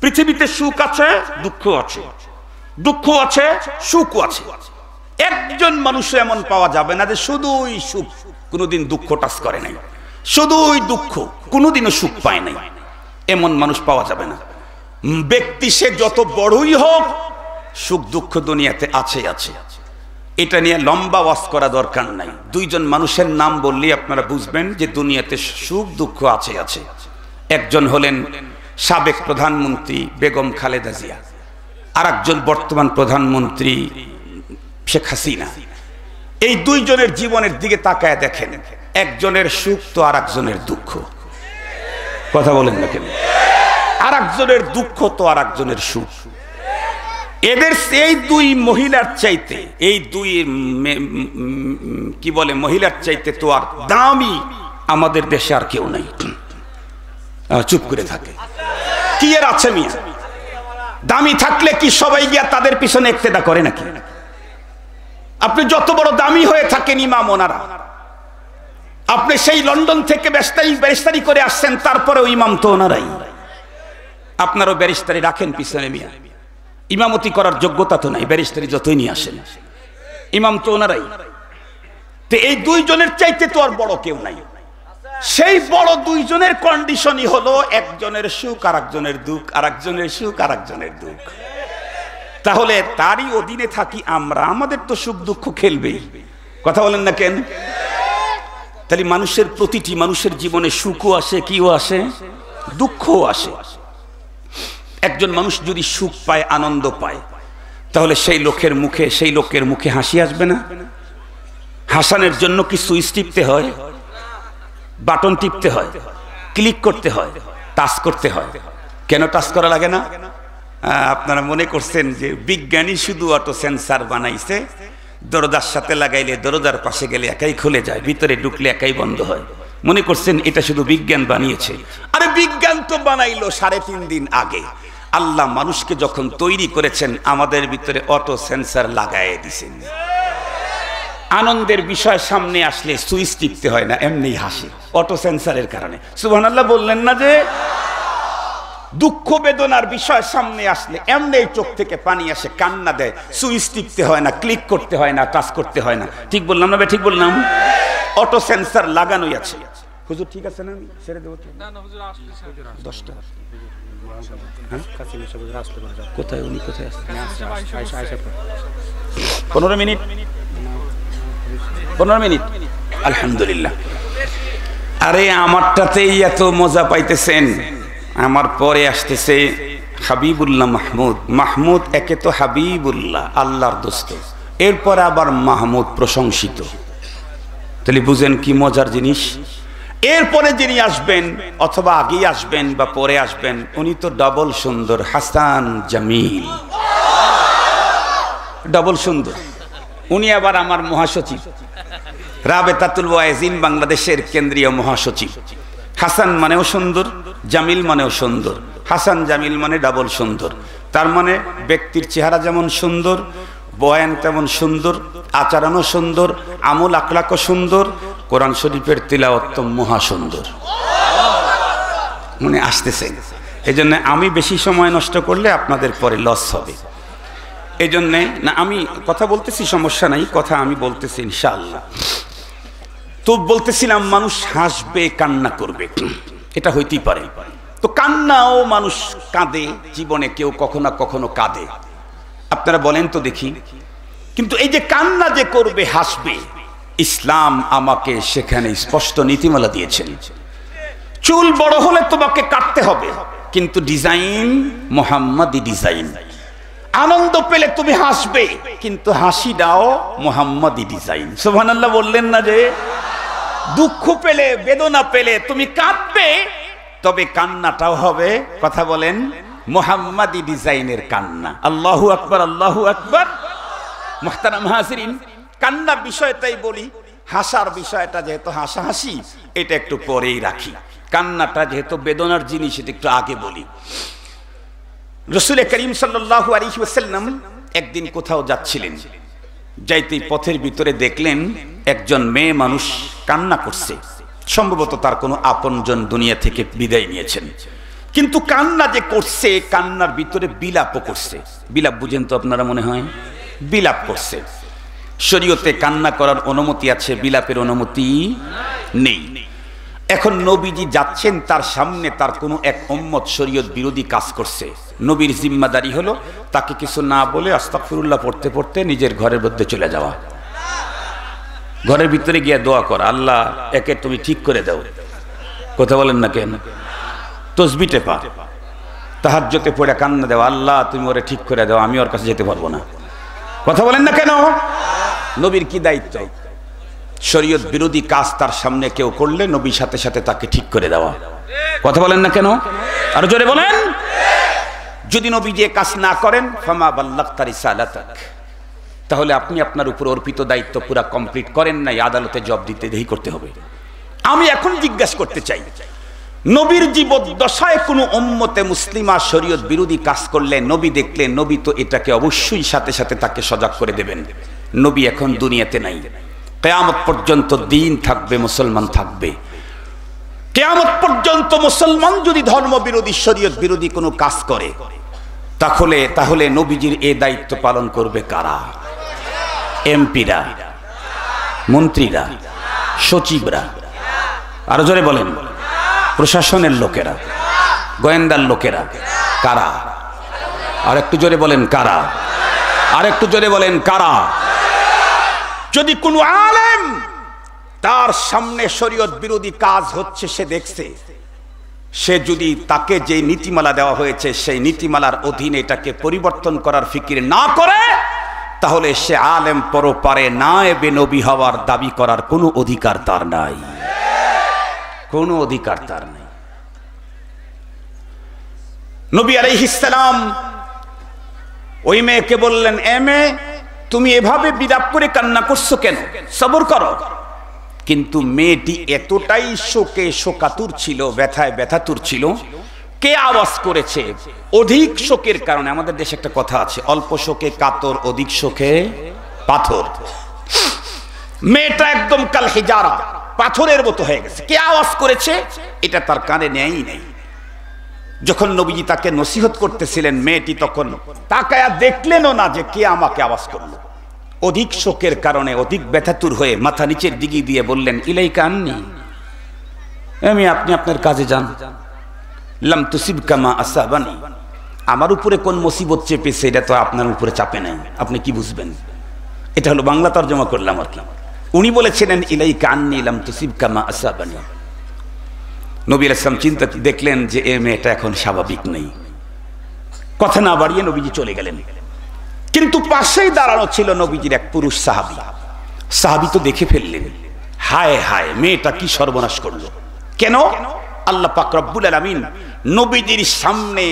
Speaker 1: পৃথিবীতে সুখ আছে, দুঃখ আছে, দুঃখ আছে, সুখ আছে। একজন মানুষ এমন পাওয়া যাবে না যে শুধুই সুখ, কোনোদিন দুঃখ টাচ করে নাই, শুধুই দুঃখ, কোনোদিনও সুখ পায় নাই। এমন মানুষ পাওয়া যাবে না। ব্যক্তি সে যত বড়ই হোক, সুখ দুঃখ দুনিয়াতে আছে আছে। এটা নিয়ে লম্বা ওয়াজ করা দরকার নাই। দুইজন মানুষের নাম বললেই আপনারা বুঝবেন যে দুনিয়াতে সুখ দুঃখ আছে আছে। একজন হলেন সাবেক প্রধানমন্ত্রী বেগম খালেদা জিয়া, আর একজন বর্তমান প্রধানমন্ত্রী শেখ হাসিনা। এই দুইজনের জীবনের দিকে তাকায় দেখেন, একজনের সুখ তো আর একজনের দুঃখ। কথা বলেন না কেন? আর একজনের দুঃখ তো আর একজনের সুখ। এদের এই দুই মহিলার চাইতে, এই দুই কি বলে মহিলার চাইতে তো আর দামি আমাদের দেশে আর কেউ নাই। চুপ করে থাকে কি এর আছে মিয়া? দামি থাকলে কি সবাই গিয়া তাদের পিছনে ইক্তেদা করে নাকি? আপনি যত বড় দামি হয়ে থাকেন ইমাম ওনারা, আপনি সেই লন্ডন থেকে ব্যারিস্টারি করে আসছেন, তারপরেও ইমাম তো ওনারাই। আপনারও ব্যারিস্টারি রাখেন পিছনে মিয়া, ইমামতি করার যোগ্যতা তো নাই, ব্যারিস্টারি যতই নিয়ে আসেন, ইমাম তো ওনারাই। তো এই দুইজনের চাইতে তো আর বড় কেউ নাই। সেই বড় দুইজনের কন্ডিশনই হলো একজনের সুখ আর একজনের দুঃখ, আর একজনের সুখ আর একজনের দুঃখ। তাহলে তারই অধীনে থাকি আমরা, আমাদের তো সুখ দুঃখ খেলবেই। কথা বলেন না কেন? তাহলে মানুষের প্রতিটি মানুষের জীবনে সুখও আসে, কিও আসে, দুঃখও আসে। একজন মানুষ যদি সুখ পায়, আনন্দ পায়, তাহলে সেই লোকের মুখে হাসি আসবে না? হাসানের জন্য কি সুইচ টিপতে হয়, বাটন টিপতে হয়, ক্লিক করতে হয়, টাচ করতে হয়? কেন টাচ করা লাগে না? আপনারা মনে করছেন যে বিজ্ঞানী শুধু অটো সেন্সার বানাইছে, দরজার সাথে লাগাইলে দরজার পাশে গেলে একাই খুলে যায়, ভিতরে ঢুকলে একাই বন্ধ হয়। মনে করছেন এটা শুধু বিজ্ঞান বানিয়েছে? আরে বিজ্ঞান তো বানাইলো 3.5 দিন আগে। আল্লাহ মানুষকে যখন তৈরি করেছেন, আমাদের ভিতরে অটো সেন্সার লাগাইয়ে দিয়েছেন। আনন্দের বিষয় সামনে আসলে সুইচ টিপতে হয় না, এমনি হাসি, অটো সেন্সারের কারণে। সুবহানাল্লাহ বললেন না? যে দুঃখ বেদনার বিষয় সামনে আসলে এমনি চোখ থেকে পানি আসে, কান্না দেয়, সুইচ টিপতে হয় না, ক্লিক করতে হয় না, টাচ করতে হয় না। ঠিক বললাম না? ঠিক বললাম? অটো সেন্সার লাগানোই আছে। হুজুর ঠিক আছে না? আমি ছেড়ে দেবো? না না হুজুর, আসলে 10টা। কোথায় উনি? কোথায় আসছে? 15 মিনিট। 15 মিনিট। আলহামদুলিল্লাহ। আরে আমারটাতেই এত মজা পাইতেছেন, আমার পরে আসতেছে হাবিবুল্লাহ মাহমুদ। একে তো হাবিবুল্লাহ, আল্লাহর দোস্ত, এরপর আবার মাহমুদ, প্রশংসিত। তাহলে বুঝেন কি মজার জিনিস। এরপরে যিনি আসবেন, অথবা আগে আসবেন বা পরে আসবেন, উনি তো ডাবল সুন্দর, হাসান জামিল, ডাবল সুন্দর। উনি আবার আমার মহাসচিব, রাবেতাতুল ওয়াইজিন বাংলাদেশের কেন্দ্রীয় মহাসচিব। হাসান মানেও সুন্দর, জামিল মানেও সুন্দর। হাসান জামিল মানে ডাবল সুন্দর। তার মানে ব্যক্তির চেহারা যেমন সুন্দর, বয়ান তেমন সুন্দর, আচরণও সুন্দর, আমল আকলাকও সুন্দর, কোরআন শরীফের তিলাওয়াত মহা সুন্দর। মানে আসতেছে। এই জন্য আমি বেশি সময় নষ্ট করলে আপনাদের পরে লস হবে। এই জন্যে না, আমি কথা বলতেছি, সমস্যা নাই, কথা আমি বলতেছি ইনশাআল্লাহ। তো বলতেছিলাম মানুষ হাসবে, কান্না করবে, এটা হইতেই পারে। তো কান্নাও মানুষ কাঁদে জীবনে, কেউ কখনো কখনো কাঁদে। আপনারা বলেন তো দেখি। কিন্তু এই যে কান্না যে করবে, হাসবে, ইসলাম আমাকে সেখানে স্পষ্ট নীতিমালা দিয়েছেন। চুল বড় হলে তোমাকে কাটতে হবে, কিন্তু ডিজাইন মোহাম্মদী ডিজাইন। আনন্দ পেলে তুমি হাসবে, কিন্তু হাসিটাও মোহাম্মদী ডিজাইন। সুবহানাল্লাহ বললেন না? যে দুঃখ পেলে, বেদনা পেলে তুমি কাঁদবে, তবে কান্নাটাও হবে, কথা বলেন, মোহাম্মদী ডিজাইনের কান্না। আল্লাহু আকবার, আল্লাহু আকবার। মুহতারাম হাজিরিন, কান্নার বিষয়টাই বলি, হাসার বিষয়টা যেহেতু হাসাহাসি, এটা একটু পরেই রাখি। কান্নাটা যেহেতু বেদনার জিনিস, এটা একটু আগে বলি। রাসূল করিম সাল্লাল্লাহু আলাইহি ওয়াসাল্লাম একদিন কোথাও যাচ্ছিলেন, যাইতেই পথের ভিতরে দেখলেন একজন মেয়ে মানুষ কান্না করছে। সম্ভবত তার কোনো আপনজন দুনিয়া থেকে বিদায় নিয়েছেন। কিন্তু কান্না যে করছে, কান্নার ভিতরে বিলাপও করছে। বিলাপ বুঝেন তো আপনারা? মনে হয় বিলাপ করছে। শরীয়তে কান্না করার অনুমতি আছে, বিলাপের অনুমতি নেই। এখন নবীজি যাচ্ছেন, তার সামনে তার কোনো এক উম্মত শরীয়ত বিরোধী কাজ করছে। নবীর জিম্মাদারি হলো তাকে কিছু না বলে আস্তাগফিরুল্লাহ পড়তে পড়তে নিজের ঘরের মধ্যে চলে যাওয়া, ঘরের ভিতরে গিয়ে দোয়া করা, আল্লাহ একে তুমি ঠিক করে দাও। কথা বলেন না কেন? তসবিহ টেপা, তাহাজ্জুদে পড়ে কান্না দেওয়া, আল্লাহ তুমি ওরে ঠিক করে দাও, আমি ওর কাছে যেতে পারবো না। কথা বলেন না কেন? নবীর কি দায়িত্ব? শরীয়ত বিরোধী কাজ তার সামনে কেউ করলে নবীর সাথে সাথে তাকে ঠিক করে দেওয়া। কথা বলেন না কেন? আরো জোরে বলেন। যদি নবী যে কাজ না করেন, ফামা বাল্লাগতা রিসালাতাক, তাহলে আপনি আপনার উপর অর্পিত দায়িত্ব পুরা কমপ্লিট করেন নাই, আদালতে জবাব দিতে দেরি করতে হবে। আমি এখন জিজ্ঞাসা করতে চাই, নবীর জীবদ্দশায় কোনো উম্মতে মুসলিমা শরীয়ত বিরোধী কাজ করলে নবী দেখলে, নবী তো এটাকে অবশ্যই সাথে সাথে তাকে সজাগ করে দেবেন। নবী এখন দুনিয়াতে নাই, কিয়ামত পর্যন্ত দিন থাকবে, মুসলমান থাকবে। কিয়ামত পর্যন্ত মুসলমান যদি ধর্ম বিরোধী, শরীয়ত বিরোধী কোনো কাজ করে, তাহলে নবীজির এই দায়িত্ব পালন করবে কারা? এমপিরা, মন্ত্রীরা, সচিবরা, আরো জোরে বলেন, প্রশাসনের লোকেরা, গোয়েন্দার লোকেরা, কারা? আর একটু জোরে বলেন, কারা? আর একটু জোরে বলেন কারা? যদি কোনো আলেম তার সামনে শরীয়ত বিরোধী কাজ হচ্ছে সে দেখছে, সে যদি তাকে যে নীতিমালা দেওয়া হয়েছে সেই নীতিমালার অধীনে এটাকে পরিবর্তন করার ফিকির না করে, তাহলে সে আলেম পরপারে নায়েবে নবী হওয়ার দাবি করার কোনো অধিকার তার নাই, কোনো অধিকার তার নাই। নবী আলাইহিস সালাম ওই মেয়েকে বললেন, এ মেয়ে, তুমি এভাবে বিলাপ করে কান্না করছো কেন? সবর করো। কিন্তু মেয়েটি এতটাই শোকে শোকাতুর ছিল, ব্যথায় ব্যথাতুর ছিল। কে আওয়াজ করেছে? অধিক শোকের কারণে, আমাদের দেশে একটা কথা আছে, অল্প শোকে কাতর, অধিক শোকে পাথর। মেয়েটা একদম কাল হিজারা, পাথরের মতো হয়ে গেছে। কে আওয়াজ করেছে এটা তার কানে নেয়ই নেই। যখন নবীজি তাকে নসিহত করতেছিলেন, মেয়েটি তখন তাকায়া দেখলেনও না যে কে আমাকে আওয়াজ করলো। অধিক শোকের কারণে অধিক ব্যথাতুর হয়ে মাথা নিচের দিকে দিয়ে বললেন, ইলাইকা আন্নি, আমি আপনি আপনার কাজে যান। লাম তুসিবকা মা আসাবানি, আমার উপরে কোন মুসিবত চেপেছে এটা তো আপনার উপরে চাপে নাই, আপনি কি বুঝবেন? এটা হলো বাংলা তরজমা করলাম আর কি। উনি বলেছিলেন ইলাইকা আন্নি লাম তুসিবকা মা আসাবানি। নবী আলাইহিস সালাম চিন্তা দেখলেন যে এই মেয়েটা এখন স্বাভাবিক নেই। কথা না বাড়িয়ে নবীজি চলে গেলেন। কিন্তু পাশেই দাঁড়ানো ছিল নবীজির এক পুরুষ সাহাবী। সাহাবী তো দেখে ফেললেন, হায় হায়, মেয়েটা কি সর্বনাশ করলো। কেন? আল্লাহ পাক রব্বুল আলামিন নবীজির সামনে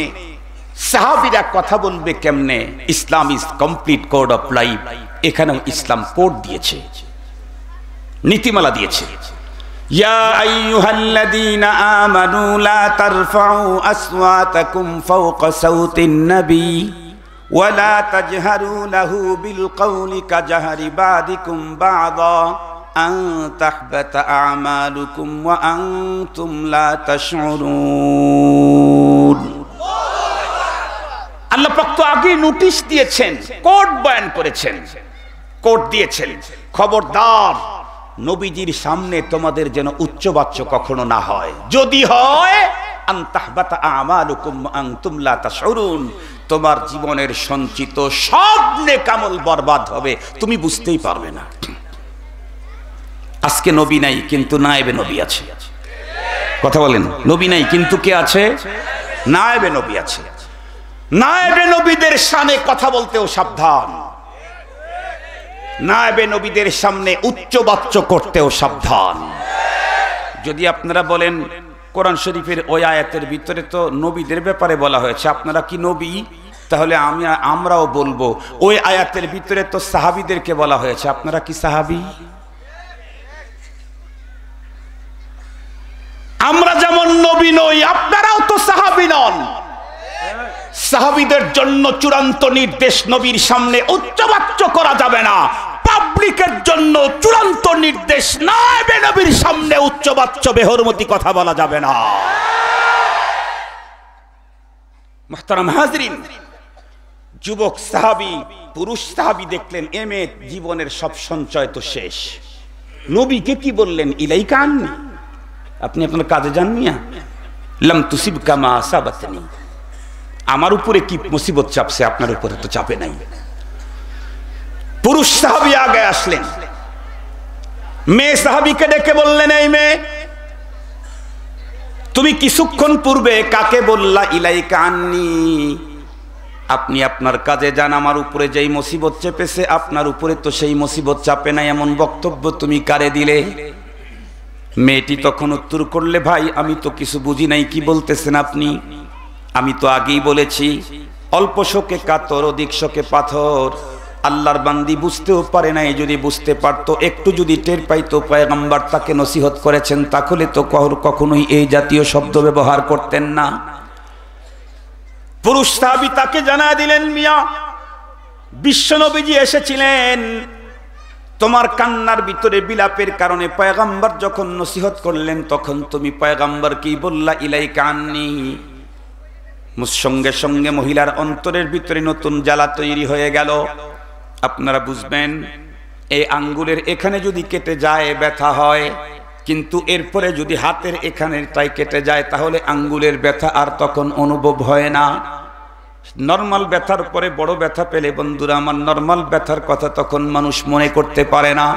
Speaker 1: সাহাবীরা কথা বলবে কেমনে? Islam is complete code of life, এখানেও ইসলাম কোড দিয়েছে, নীতিমালা দিয়েছে। ইয়া আইয়ুহাল্লাযীনা আমানু লা তারফাউ আসওয়াতাকুম ফাওকা সাওতিন নবী ওয়া লা তাজহারু লাহু বিল কওলি কাজহারি বাদিকুম বা'দা আন তাহবাতা আমালুকুম ওয়া আনতুম লা তাশউরুন। আল্লাহ পাক তো আগে নোটিশ দিয়েছেন, কোড বয়ান করেছেন, কোড দিয়েছেন, খবরদার নবীজির সামনে তোমাদের যেন উচ্চবাচ্য কখনো না হয়। যদি হয় আন তাহবাতা আমালুকুম ওয়া আনতুম লা তাশউরুন, তোমার জীবনের সঞ্চিত সব নেক আমল বরবাদ হবে, তুমি বুঝতেই পারবে না। আজকে নবী নাই কিন্তু নায়েবে নবী আছে। কথা বলেন, নবী নাই কিন্তু কে আছে? নায়েবে নবী আছে। নায়েবে নবীদের সামনে কথা বলতেও সাবধান, নায়েবে নবীদের সামনে উচ্চবাচ্য করতেও সাবধান। যদি আপনারা বলেন কোরআন শরীফের ওই আয়াতের ভিতরে তো নবীদের ব্যাপারে বলা হয়েছে, আপনারা কি নবী? তাহলে আমরাও বলবো ওই আয়াতের ভিতরে তো সাহাবীদেরকে বলা হয়েছে, আপনারা কি সাহাবী? আমরা যেমন নবী নই, আপনারাও তো সাহাবী নন। সাহাবীদের জন্য চূড়ান্ত নির্দেশ, নবীর সামনে উচ্চবাচ্য করা যাবে না। পাবলিকের জন্য চূড়ান্ত নির্দেশ, নায়েবে নবীর সামনে উচ্চবাচ্য বেহরমতি কথা বলা যাবে না। মুহতারাম হাজরিন, যুবক সাহাবী, পুরুষ সাহাবী দেখলেন এ মেয়ে জীবনের সব সঞ্চয় তো শেষ। নবীকে কি বললেন? ইলাইকা আন্নি, আপনি আপনার কাজে যান মিয়া। লাম তুসিবকা মা আসাবাতনি, আমার উপরে কি মুসিবত চাপছে আপনার উপরে তো চাপে নাই। পুরুষ সাহাবী আগে আসলেন, মেয়ে সাহাবীকে ডেকে বললেন, এই মেয়ে, তুমি কিছুক্ষণ পূর্বে কাকে বললা ইলাইকা আন্নি, আপনি আপনার কাজে যান, আমার উপরে যেই মুসিবত চেপেছে আপনার উপরে তো সেই মুসিবত চাপে নাই, এমন বক্তব্য তুমি কারে দিলে? মেয়েটি তখন উত্তর করলে, ভাই আমি তো কিছু বুঝি নাই, কি বলতেছেন আপনি? আমি তো আগেই বলেছি, অল্প শোকে কাতর, অধিক শোকে পাথর। আল্লাহর বান্দি বুঝতেও পারে নাই, যদি বুঝতে পারতো, একটু যদি টের পাইতো পয়গম্বর তাকে নসিহত করেছেন, তাহলে তো কখনোই এই জাতীয় শব্দ ব্যবহার করতেন না। পুরুষ সাহাবী তাকে জানায় দিলেন, মিয়া, বিশ্বনবীজি এসেছিলেন, তোমার কান্নার ভিতরে বিলাপের কারণে পয়গম্বর যখন নসিহত করলেন তখন তুমি পয়গম্বর কি বললা ইলাইকা আন্নি। সঙ্গে সঙ্গে মহিলার অন্তরের ভিতরে নতুন জ্বালা তৈরি হয়ে গেল। আপনারা বুঝবেন, এই আঙ্গুলের এখানে যদি কেটে যায় ব্যথা হয়, কিন্তু এরপরে যদি হাতের এখানেরটাই কেটে যায় তাহলে আঙ্গুলের ব্যথা আর তখন অনুভব হয় না। নরমাল ব্যথার পরে বড় ব্যথা পেলে বন্ধুরা আমার নরমাল ব্যথার কথা তখন মানুষ মনে করতে পারে না।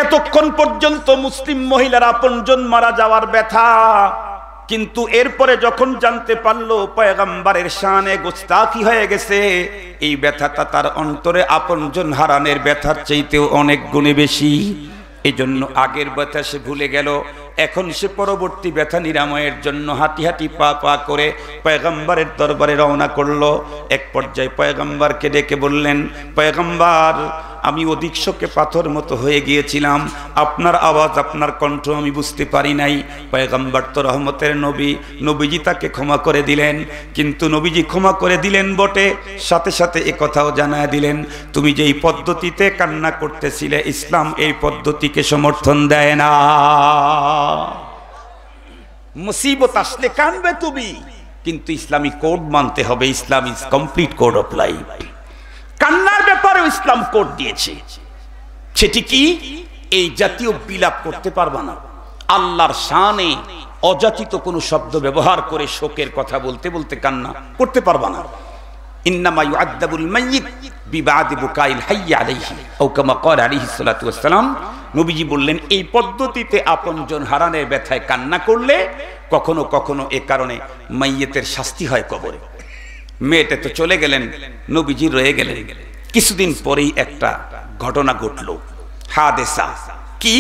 Speaker 1: এতক্ষণ পর্যন্ত মুসলিম মহিলার আপনজন মারা যাওয়ার ব্যথা, কিন্তু এরপরে যখন জানতে পারলো পয়গম্বরের শানে গোস্তাকি হয়ে গেছে, এই ব্যথাটা তার অন্তরে আপনজন হারানোর ব্যথার চাইতেও অনেক গুণে বেশি। এই জন্য আগের ব্যথা সে ভুলে গেল, এখন সে পরবর্তী ব্যথা নিরাময়ের জন্য হাঁটি হাঁটি পা পা করে পয়গম্বরের দরবারে রওনা করলো। এক পর্যায়ে পয়গম্বরকে ডেকে বললেন, পয়গম্বর আমি অধিক শোকে পাথর মতো হয়ে গিয়েছিলাম, আপনার আওয়াজ আপনার কণ্ঠ আমি বুঝতে পারি নাই। পয়গম্বর তো রহমতের নবী, নবীজি তাকে ক্ষমা করে দিলেন। কিন্তু নবীজি ক্ষমা করে দিলেন বটে, সাথে সাথে এ কথাও জানায় দিলেন, তুমি যেই পদ্ধতিতে কান্না করতেছিলে ইসলাম এই পদ্ধতিকে সমর্থন দেয় না। মুসিবত আসলে কানবে তুমি, কিন্তু ইসলামী কোড মানতে হবে। Islam is complete code of life. কান্নার ব্যাপারেও ইসলাম কোড দিয়েছে। সেটি কি? এই জাতীয় বিলাপ করতে পারবা না, আল্লাহর শানে অযাচিত কোনো শব্দ ব্যবহার করে শোকের কথা বলতে বলতে কান্না করতে পারবা না। ইন্নামা ইউআদ্দাবুল মাইয়িত বিবাদি বুকাইল হাইয়্য আলাইহি আও কামা ক্বালা আলাইহিস সালাতু ওয়াস সালাম। নবীজি বললেন, এই পদ্ধতিতে আপনজন হারানোর ব্যথায় কান্না করলে কখনো কখনো এ কারণে মাইয়িতের শাস্তি হয় কবরে। মেয়েটা তো চলে গেলেন, নবীজি রয়ে গেলেন। কিছুদিন পরেই একটা ঘটনা ঘটল, হাদেসা। কি?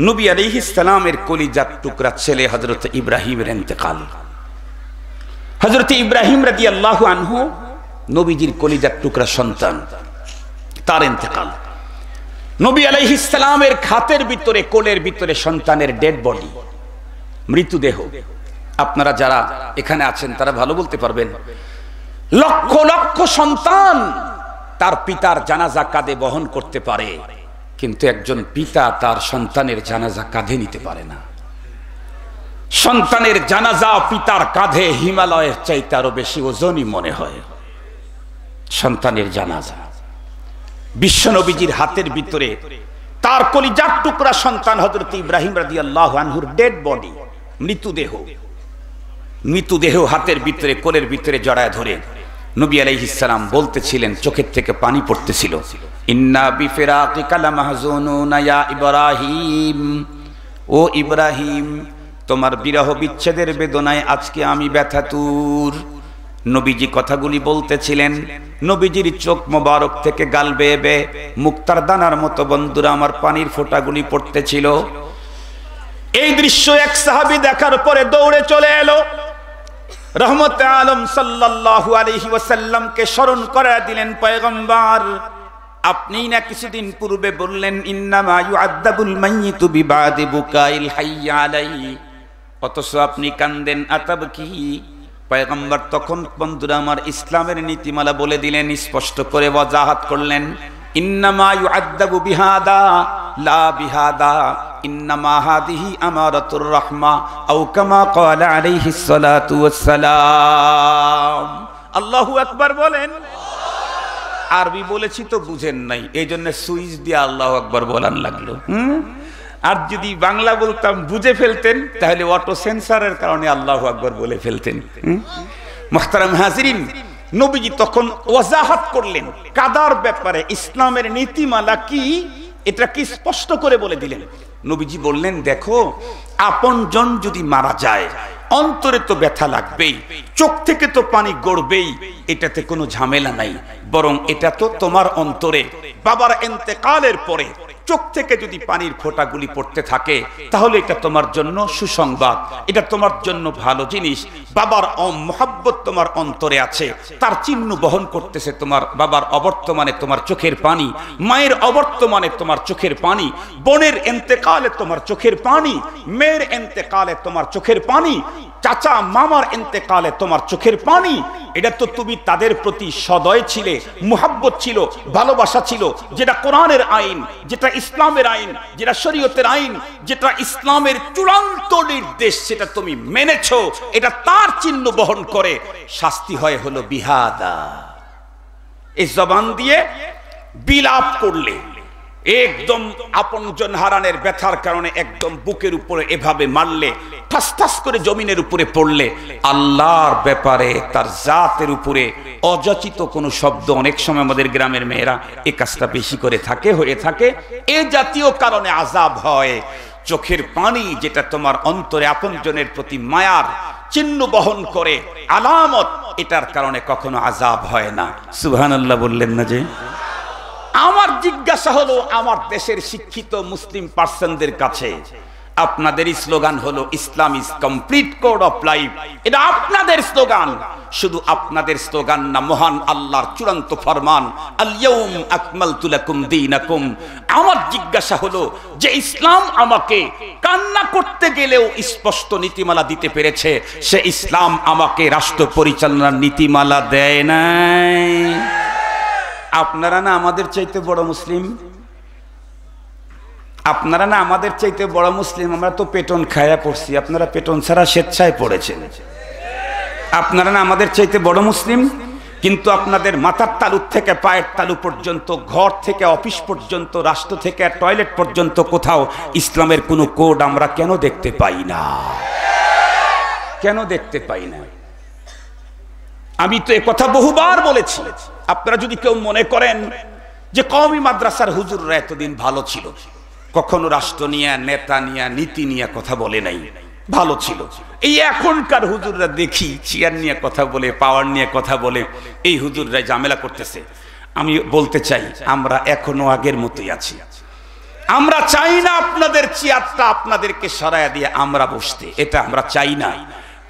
Speaker 1: নবী আলাইহিস সালামের কলিজার টুকরা ছেলে হযরত ইব্রাহিমের ইন্তেকাল। হযরত ইব্রাহিম রাদিয়াল্লাহু আনহু নবীজির কলিজার টুকরা সন্তান, তার ইন্তেকাল। নবী আলাইহিস সালামের খাতের ভিতরে, কোলের ভিতরে সন্তানের ডেড বডি, মৃতদেহ। আপনারা যারা এখানে আছেন তারা ভালো বলতে পারবেন, লক্ষ লক্ষ সন্তান তার পিতার জানাজা কাঁধে বহন করতে পারে, কিন্তু একজন পিতা তার সন্তানের জানাজা কাঁধে নিতে পারে না। সন্তানের জানাজা পিতার কাঁধে হিমালয়ের চাইতে আরো বেশি ওজনই মনে হয়। সন্তানের জানাজা বিশ্বনবীজির হাতের ভিতরে তার কলিজার টুকরা সন্তান হযরত ইব্রাহিম রাদিয়াল্লাহু আনহুর ডেড বডি, মৃতদেহ হাতের ভিতরে, কোলের ভিতরে জড়ায় ধরে নবী আলাইহিস সালাম বলতেছিলেন, চোখের থেকে পানি পড়তেছিল, ইন্না বিফিরাকিকা লামাহজুনুনা ইয়া ইব্রাহিম, ও ইব্রাহিম তোমার বিরহ বিচ্ছেদের বেদনায় আজকে আমি ব্যথাতুর। নবীজি কথাগুলি বলতেছিলেন, নবীজির চোখ মোবারক থেকে গাল বেয়ে বেয়ে মুক্তার দানার মতো বন্ধুরা আমার পানির ফোঁটাগুলি পড়তেছিল। এই দৃশ্য এক সাহাবী দেখার পরে দৌড়ে চলে এলো, রহমতে আলম সাল্লাল্লাহু আলাইহি ওয়াসাল্লামকে স্মরণ করায় দিলেন, পয়গম্বর আপনি না কিছুদিন পূর্বে বললেন ইন্নামা ইউআদ্দাবুল মাইয়িতু বিবাদি বুকাইল হাইয়্য আলাইহি, অথচ আপনি কান্দেন আতাবকি। পয়গম্বর তখন বন্ধুরা আমার ইসলামের নীতিমালা বলে দিলেন, স্পষ্ট করে ওয়াজাহাত করলেন, ইন্নামা ইউআদ্দাবু বিহাদা লা বিহাদা, ইন্নামা হাদিহি আমারাতুর রাহমা আও কামা ক্বালা আলাইহিস সালাতু ওয়াস সালাম। আল্লাহু আকবার বলেন। আরবি বলেছি তো বুঝেন নাই, এইজন্য সুইচ দিয়ে আল্লাহু আকবার বলান লাগলো। আর যদি বাংলা বলতাম বুঝে ফেলতেন তাহলে অটো সেন্সারের কারণে আল্লাহু আকবার বলে ফেলতেন। মুহতারাম হাজিরিন, নবীজি তখন ওয়াজাহাত করলেন কাদার ব্যাপারে, ইসলামের নীতিমালা কি এটা কি স্পষ্ট করে বলে দিলেন। নবীজি বললেন, দেখো আপনজন যদি মারা যায় অন্তরে তো ব্যথা লাগবেই, চোখ থেকে তো পানি গড়বেই, এটাতে কোনো ঝামেলা নাই, বরং এটা তো তোমার অন্তরে বাবার ইন্তেকালের পরে চোখ থেকে যদি পানির ফোঁটাগুলি পড়তে থাকে তাহলে এটা তোমার জন্য সুসংবাদ, এটা তোমার জন্য ভালো জিনিস। বাবার মহব্বত তোমার অন্তরে আছে, তার চিহ্ন বহন করতেছে তোমার বাবার অবর্তমানে তোমার চোখের পানি, মায়ের অবর্তমানে তোমার চোখের পানি, বোনের ইন্তেকালে তোমার চোখের পানি, মেয়ের ইন্তেকালে তোমার চোখের পানি, চাচা মামার ইন্তেকালে তোমার চোখের পানি। এটা তো তুমি তাদের প্রতি সদয় ছিলে, মুহাব্বত ছিল, ভালোবাসা ছিল, যেটা কোরআনের আইন, যেটা ইসলামের আইন, যেটা শরীয়তের আইন, যেটা ইসলামের চূড়ান্ত নির্দেশ, সেটা তুমি মেনেছো, এটা তার চিহ্ন বহন করে। শাস্তি হয় হলো বিহাদা। এই জবান দিয়ে বিলাপ করলে, একদম আপনজন হারানের ব্যথার কারণে একদম বুকের উপরে এভাবে মারলে ঠাস ঠাস করে জমিনের উপরে পড়লে আল্লাহর ব্যাপারে তার জাতের উপরে অযাচিত কোনো শব্দ অনেক সময় আমাদের গ্রামের মেয়েরা এই কাজটা বেশি করে হয়ে থাকে এ জাতীয় কারণে আযাব হয়। চোখের পানি যেটা তোমার অন্তরে আপনজনের প্রতি মায়ার চিহ্ন বহন করে আলামত, এটার কারণে কখনো আযাব হয় না। সুবহানাল্লাহ বললেন না যে? আমার জিজ্ঞাসা হলো আমার দেশের শিক্ষিত মুসলিম পার্সনদের কাছে, আপনাদের স্লোগান হলো Islam is complete code of life, এটা আপনাদের স্লোগান। শুধু আপনাদের স্লোগান না, মহান আল্লাহর চূড়ান্ত ফরমান আল ইয়াউম আকমালতু লাকুম দীনাকুম। আমার জিজ্ঞাসা হলো যে ইসলাম আমাকে কান্না করতে গেলেও স্পষ্ট নীতিমালা দিতে পেরেছে, সে ইসলাম আমাকে রাষ্ট্র পরিচালনার নীতিমালা দেয় নাই। আপনারা না আমাদের চাইতে বড় মুসলিম, আপনারা না আমাদের চাইতে বড় মুসলিম। আমরা তো পেটন খায়া পড়ছি, আপনারা পেটন ছাড়া স্বেচ্ছায় পড়েছেন। আপনারা না আমাদের চাইতে বড় মুসলিম, কিন্তু আপনাদের মাথার তালু থেকে পায়ের তালু পর্যন্ত, ঘর থেকে অফিস পর্যন্ত, রাষ্ট্র থেকে টয়লেট পর্যন্ত কোথাও ইসলামের কোনো কোড আমরা কেন দেখতে পাই না? কেন দেখতে পাই না? আমি তো একথা বহুবার বলেছি। আপনারা যদি কেউ মনে করেন যে কওমি মাদ্রাসার হুজুররা এতদিন ভালো ছিল, কখনো রাষ্ট্র নিয়ে, নেতা নিয়ে, নীতি নিয়ে কথা বলে নাই, ভালো ছিল। এই এখনকার হুজুররা দেখি চেয়ার নিয়ে কথা বলে, পাওয়ার নিয়ে কথা বলে, এই হুজুররা ঝামেলা করতেছে। আমি বলতে চাই আমরা এখনো আগের মতোই আছি। আমরা চাই না আপনাদের চেয়ারটা আপনাদেরকে সরায়া দিয়ে আমরা বসতে, এটা আমরা চাই না।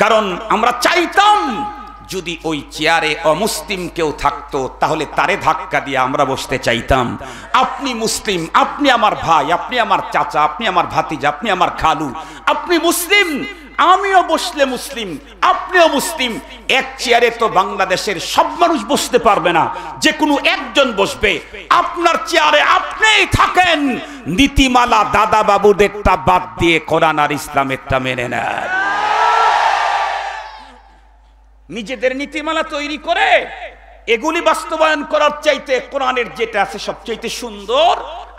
Speaker 1: কারণ আমরা চাইতাম যদি ওই চেয়ারে অমুসলিম কেউ থাকতো তাহলে তারে ধাক্কা দিয়ে আমরা বসতে চাইতাম। আপনি মুসলিম, আপনি আমার ভাই, আপনি আমার চাচা, আপনি আমার ভাতিজা, আপনি আমার খালু, আপনি মুসলিম, আমিও বসলে মুসলিম, আপনিও মুসলিম। এক চেয়ারে তো বাংলাদেশের সব মানুষ বসতে পারবে না, যে কোনো একজন বসবে। আপনার চেয়ারে আপনিই থাকেন, নীতিমালা দাদা বাবুদেরটা বাদ দিয়ে কোরআন আর ইসলামেরটা মেনে নেন। নিজেদের নীতিমালা তৈরি করে এগুলি বাস্তবায়ন করার চাইতে কোরআনের যেটা আছে সবচাইতে সুন্দর।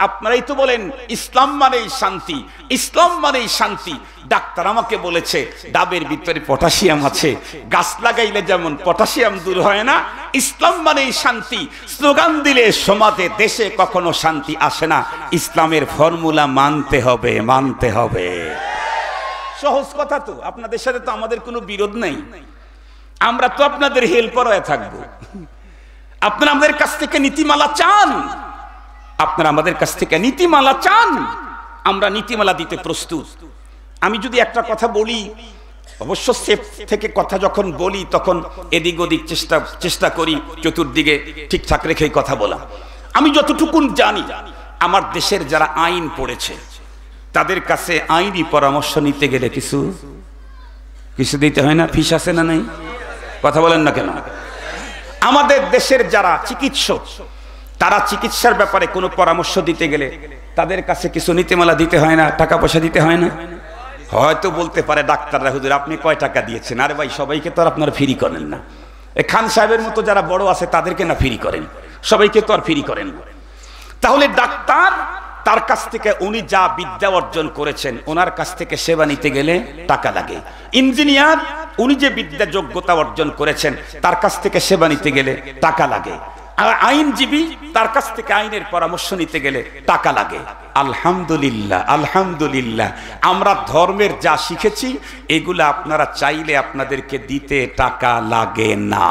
Speaker 1: আপনারাই তো বলেন ইসলাম মানেই শান্তি, ইসলাম মানেই শান্তি। ডাক্তার আমাকে বলেছে ডাবের ভিতরে পটাশিয়াম আছে, গাছ লাগাইলে যেমন পটাশিয়াম দূর হয় না, ইসলাম মানেই শান্তি। স্লোগান দিলে সমাজে, দেশে কখনো শান্তি আসে না। ইসলামের ফর্মুলা মানতে হবে, মানতে হবে। সহজ কথা তো। আপনাদের সাথে তো আমাদের কোনো বিরোধ নাই, আমরা তো আপনাদের হেল্পার হয়ে থাকবো। আপনারা আমাদের কাছ থেকে নীতিমালা চান, আপনারা আমাদের কাছ থেকে নীতিমালা চান, আমরা নীতিমালা দিতে প্রস্তুত। আমি যদি একটা কথা বলি, অবশ্য সেফ থেকে কথা যখন বলি তখন এদিক ওদিক চেষ্টা করি চতুর্দিকে ঠিকঠাক রেখেই কথা বলা। আমি যতটুকুন জানি, আমার দেশের যারা আইন পড়েছে তাদের কাছে আইনি পরামর্শ নিতে গেলে কিছু দিতে হয় না? ফিস আছে না? নাই? কথা বলেন না কেন? আমাদের দেশের যারা চিকিৎসক, তারা চিকিৎসার ব্যাপারে কোনো পরামর্শ দিতে গেলে তাদের কাছে কিছু নীতিমালা দিতে হয় না? টাকা পয়সা দিতে হয় না? হয়তো বলতে পারে ডাক্তাররা, হুজুর আপনি কয় টাকা দিয়েছেন? আরে ভাই, সবাইকে তো আর আপনারা ফ্রি করেন না। এই খান সাহেবের মতো যারা বড় আছে তাদেরকে না ফ্রি করেন, সবাইকে তো আর ফ্রি করেন না। তাহলে ডাক্তার, তার কাছ থেকে উনি যা বিদ্যা অর্জন করেছেন, ওনার কাছ থেকে সেবা নিতে গেলে টাকা লাগে। ইঞ্জিনিয়ার, উনি যে বিদ্যা যোগ্যতা অর্জন করেছেন, তার কাছ থেকে সেবা নিতে গেলে টাকা লাগে। আর আইনজীবী, তার কাছ থেকে আইনের পরামর্শ নিতে গেলে টাকা লাগে। আলহামদুলিল্লাহ, আলহামদুলিল্লাহ, আমরা ধর্মের যা শিখেছি এগুলো আপনারা চাইলে আপনাদেরকে দিতে টাকা লাগে না।